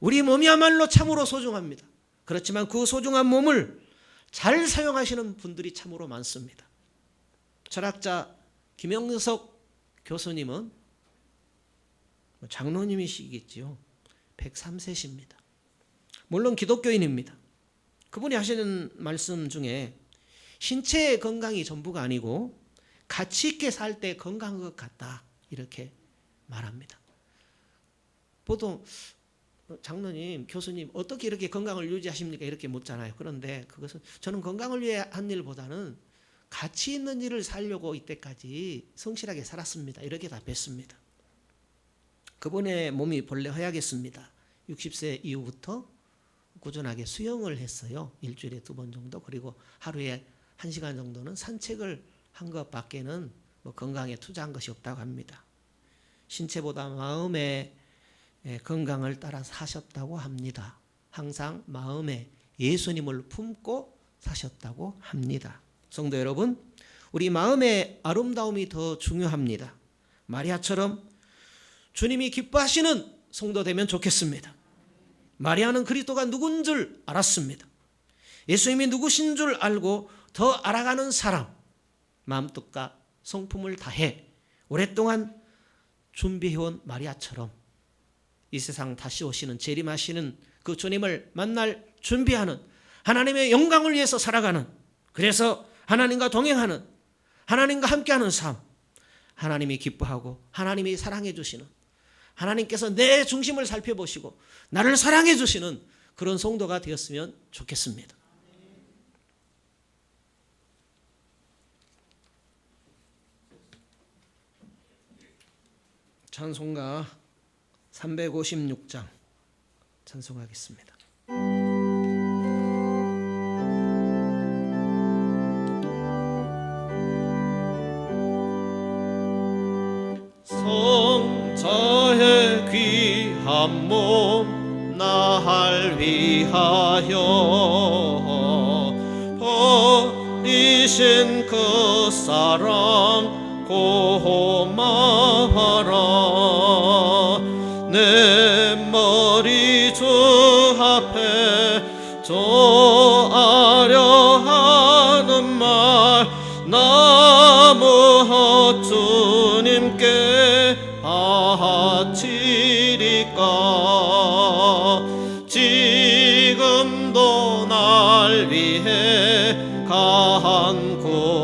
우리 몸이야말로 참으로 소중합니다. 그렇지만 그 소중한 몸을 잘 사용하시는 분들이 참으로 많습니다. 철학자 김영석 교수님은 장로님이시겠지요. 103세십니다. 물론 기독교인입니다. 그분이 하시는 말씀 중에 신체의 건강이 전부가 아니고 가치 있게 살 때 건강한 것 같다, 이렇게 말합니다. 보통 장로님, 교수님 어떻게 이렇게 건강을 유지하십니까? 이렇게 묻잖아요. 그런데 그것은 저는 건강을 위해 한 일보다는 가치 있는 일을 살려고 이때까지 성실하게 살았습니다, 이렇게 답했습니다. 그분의 몸이 본래 허약했습니다. 60세 이후부터 꾸준하게 수영을 했어요. 일주일에 2번 정도. 그리고 하루에 1시간 정도는 산책을 한 것밖에는 건강에 투자한 것이 없다고 합니다. 신체보다 마음의 건강을 따라 사셨다고 합니다. 항상 마음에 예수님을 품고 사셨다고 합니다. 성도 여러분, 우리 마음의 아름다움이 더 중요합니다. 마리아처럼 주님이 기뻐하시는 성도 되면 좋겠습니다. 마리아는 그리스도가 누군 줄 알았습니다. 예수님이 누구신 줄 알고 더 알아가는 사람, 마음뜻과 성품을 다해 오랫동안 준비해온 마리아처럼 이 세상 다시 오시는, 재림하시는 그 주님을 만날 준비하는, 하나님의 영광을 위해서 살아가는, 그래서 하나님과 동행하는, 하나님과 함께하는 삶, 하나님이 기뻐하고 하나님이 사랑해 주시는, 하나님께서 내 중심을 살펴보시고 나를 사랑해 주시는 그런 성도가 되었으면 좋겠습니다. 찬송가 356장 찬송하겠습니다. 성자의 귀한 몸 날 위하여 버리신 그 사랑 고마워라. 간절히 주 앞에 조아려 하는 말 나무 주님께 바치리까. 지금도 날 위해 간구하심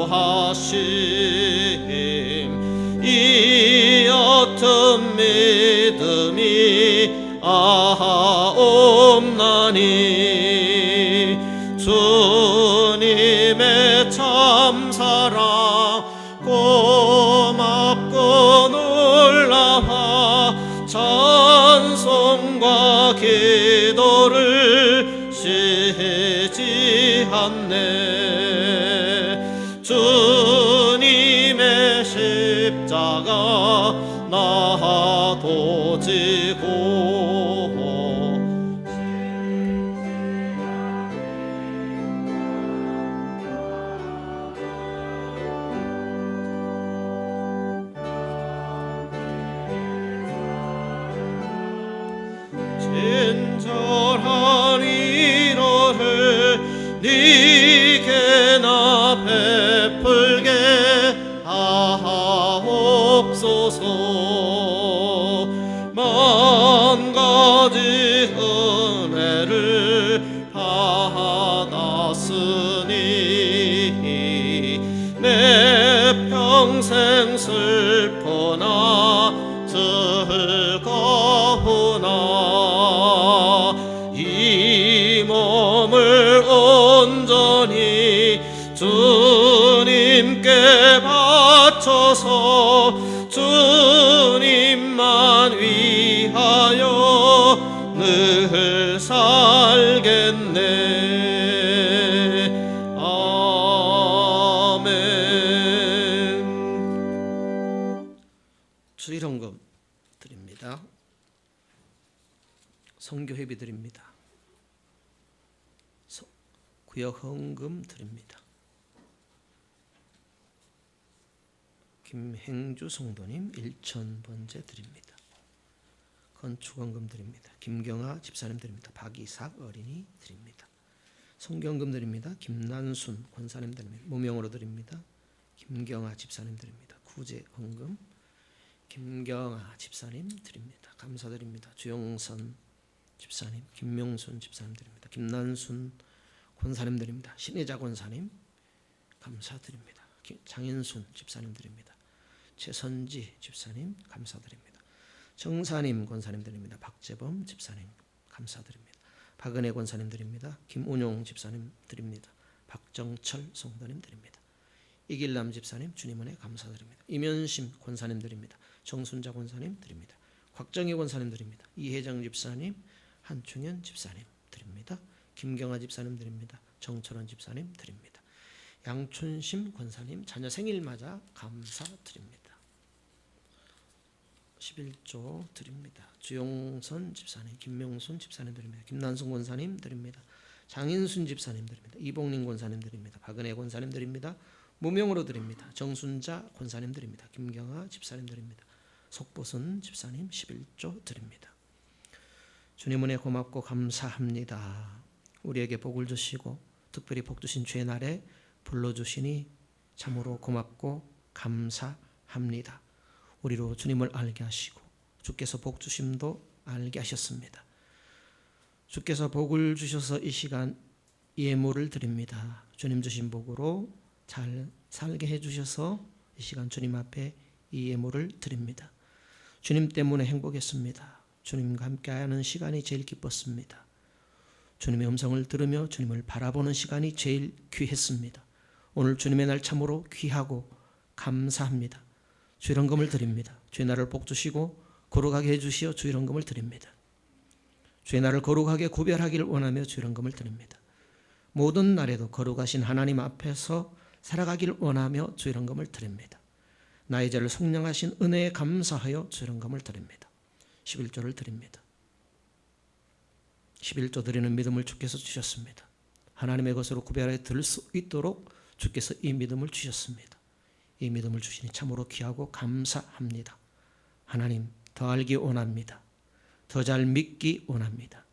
이 옅은 믿음이 없나니 주님의 참사랑 고맙고 놀라워 찬송과 기도를 쉬지 않네. 주님의 십자가 나도 지고 친절한 위로를 네게나 베풀게 하옵소서. 만 가지 은혜를 받았으니 내 평생 슬퍼나 즐거우나 이 몸을 온전히 주님께 바쳐서 주님만 위하여 늘 살겠네. 아멘. 주일헌금 드립니다. 선교회비 드립니다. 구역헌금 드립니다. 김행주 성도님 1,000번째 드립니다. 건축헌금 드립니다. 김경아 집사님 드립니다. 박이삭 어린이 드립니다. 성경금 드립니다. 김난순 권사님 드립니다. 무명으로 드립니다. 김경아 집사님 드립니다. 구제헌금 김경아 집사님 드립니다. 감사드립니다. 주영선 집사님, 김명순 집사님 드립니다. 김난순 권사님 드립니다. 신혜자 권사님 감사드립니다. 장인순 집사님 드립니다. 최선지 집사님 감사드립니다. 정사님 권사님 드립니다. 박재범 집사님 감사드립니다. 박은혜 권사님 드립니다. 김운용 집사님 드립니다. 박정철 성도님 드립니다. 이길남 집사님 주님 은혜 감사드립니다. 이면심 권사님 드립니다. 정순자 권사님 드립니다. 곽정희 권사님 드립니다. 이혜정 집사님, 한충현 집사님 드립니다. 김경아 집사님 드립니다. 정철원 집사님 드립니다. 양춘심 권사님 자녀 생일 맞아 감사드립니다. 11조 드립니다. 주용선 집사님, 김명순 집사님 드립니다. 김난성 권사님 드립니다. 장인순 집사님 드립니다. 이봉린 권사님 드립니다. 박은혜 권사님 드립니다. 무명으로 드립니다. 정순자 권사님 드립니다. 김경아 집사님 드립니다. 속보선 집사님 11조 드립니다. 주님 은혜 고맙고 감사합니다. 우리에게 복을 주시고 특별히 복 주신 주의 날에 불러주시니 참으로 고맙고 감사합니다. 우리로 주님을 알게 하시고 주께서 복 주심도 알게 하셨습니다. 주께서 복을 주셔서 이 시간 예물을 드립니다. 주님 주신 복으로 잘 살게 해주셔서 이 시간 주님 앞에 이 예물을 드립니다. 주님 때문에 행복했습니다. 주님과 함께하는 시간이 제일 기뻤습니다. 주님의 음성을 들으며 주님을 바라보는 시간이 제일 귀했습니다. 오늘 주님의 날 참으로 귀하고 감사합니다. 주일헌금을 드립니다. 주의 날을 복주시고 거룩하게 해주시어 주일헌금을 드립니다. 주의 날을 거룩하게 구별하기를 원하며 주일헌금을 드립니다. 모든 날에도 거룩하신 하나님 앞에서 살아가기를 원하며 주일헌금을 드립니다. 나의 죄를 속량하신 은혜에 감사하여 주일헌금을 드립니다. 11조를 드립니다. 11조 드리는 믿음을 주께서 주셨습니다. 하나님의 것으로 구별해 들 수 있도록 주께서 이 믿음을 주셨습니다. 이 믿음을 주시니 참으로 귀하고 감사합니다. 하나님 더 알기 원합니다. 더 잘 믿기 원합니다.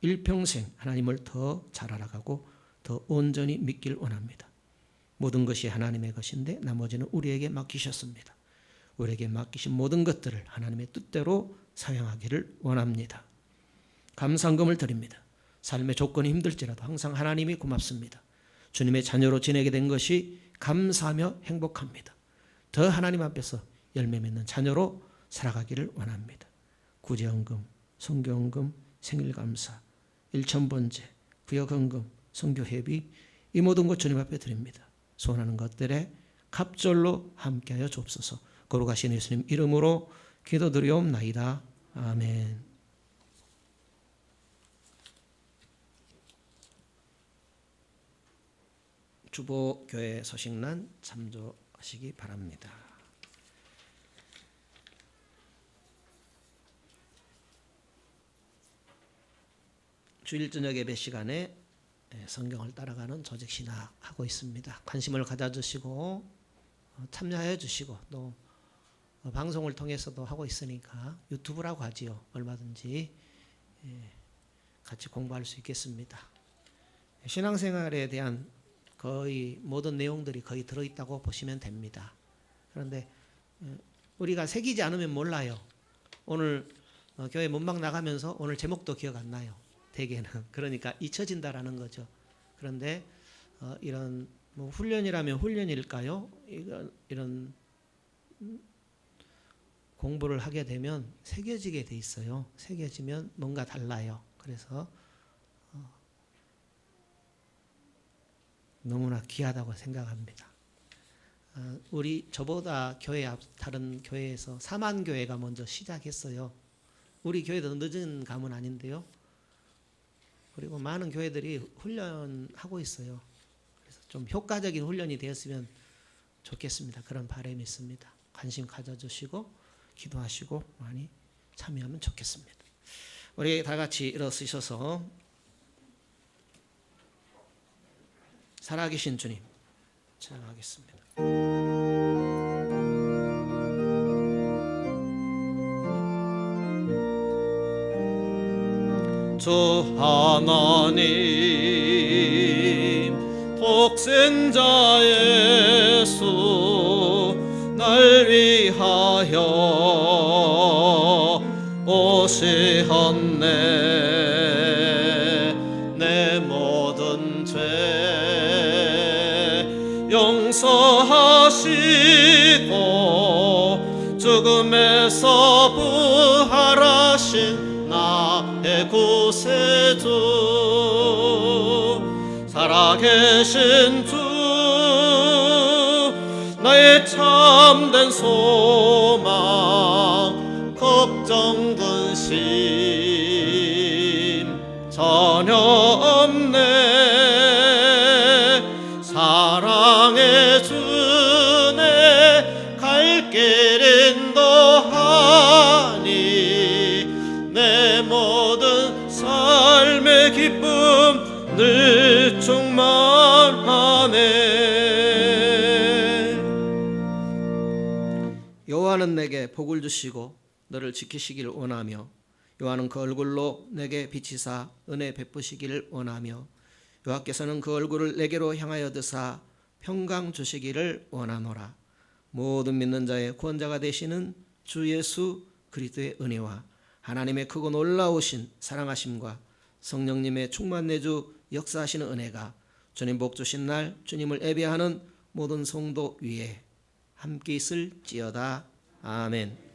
일평생 하나님을 더 잘 알아가고 더 온전히 믿길 원합니다. 모든 것이 하나님의 것인데 나머지는 우리에게 맡기셨습니다. 우리에게 맡기신 모든 것들을 하나님의 뜻대로 사용하기를 원합니다. 감사금을 드립니다. 삶의 조건이 힘들지라도 항상 하나님이 고맙습니다. 주님의 자녀로 지내게 된 것이 감사하며 행복합니다. 더 하나님 앞에서 열매 맺는 자녀로 살아가기를 원합니다. 구제헌금, 선교헌금, 생일감사, 일천번제, 구역헌금, 선교회비 이 모든 것 주님 앞에 드립니다. 소원하는 것들에 갑절로 함께하여 주옵소서. 거룩하신 예수님 이름으로 기도드리옵나이다. 아멘. 주보교회 소식란 참조하시기 바랍니다. 주일 저녁 예배 시간에 성경을 따라가는 조직 신학하고 있습니다. 관심을 가져주시고 참여해 주시고 또 방송을 통해서도 하고 있으니까 유튜브라고 하지요. 얼마든지 같이 공부할 수 있겠습니다. 신앙생활에 대한 거의 모든 내용들이 거의 들어있다고 보시면 됩니다. 그런데 우리가 새기지 않으면 몰라요. 오늘 교회 문막 나가면서 오늘 제목도 기억 안 나요. 대개는. 그러니까 잊혀진다라는 거죠. 그런데 이런 뭐 훈련이라면 훈련일까요? 이런 공부를 하게 되면 새겨지게 돼 있어요. 새겨지면 뭔가 달라요. 그래서 너무나 귀하다고 생각합니다. 우리 저보다 다른 교회에서 사만교회가 먼저 시작했어요. 우리 교회도 늦은 감은 아닌데요. 그리고 많은 교회들이 훈련하고 있어요. 그래서 좀 효과적인 훈련이 되었으면 좋겠습니다. 그런 바람이 있습니다. 관심 가져주시고 기도하시고 많이 참여하면 좋겠습니다. 우리 다 같이 일어서셔서 살아계신 주님 찬양하겠습니다. 주 하나님 독생자 예수 날 위하여 오시었네. 내 모든 죄 용서하시고 죽음에서 부활하신 나의 구세주 살아계신 주 나의 참된 소망 걱정 근심 전혀 없네. 사랑의 주네 갈 길 인도하니 내 모든 삶의 기쁨 늘 충만하네. 여호와는 내게 복을 주시고 너를 지키시기를 원하며 여호와는 그 얼굴로 내게 비치사 은혜 베푸시기를 원하며 여호와께서는 그 얼굴을 내게로 향하여 드사 평강 주시기를 원하노라. 모든 믿는 자의 구원자가 되시는 주 예수 그리스도의 은혜와 하나님의 크고 놀라우신 사랑하심과 성령님의 충만 내주 역사하시는 은혜가 주님 복 주신 날 주님을 예배하는 모든 성도 위에 함께 있을지어다. 아멘.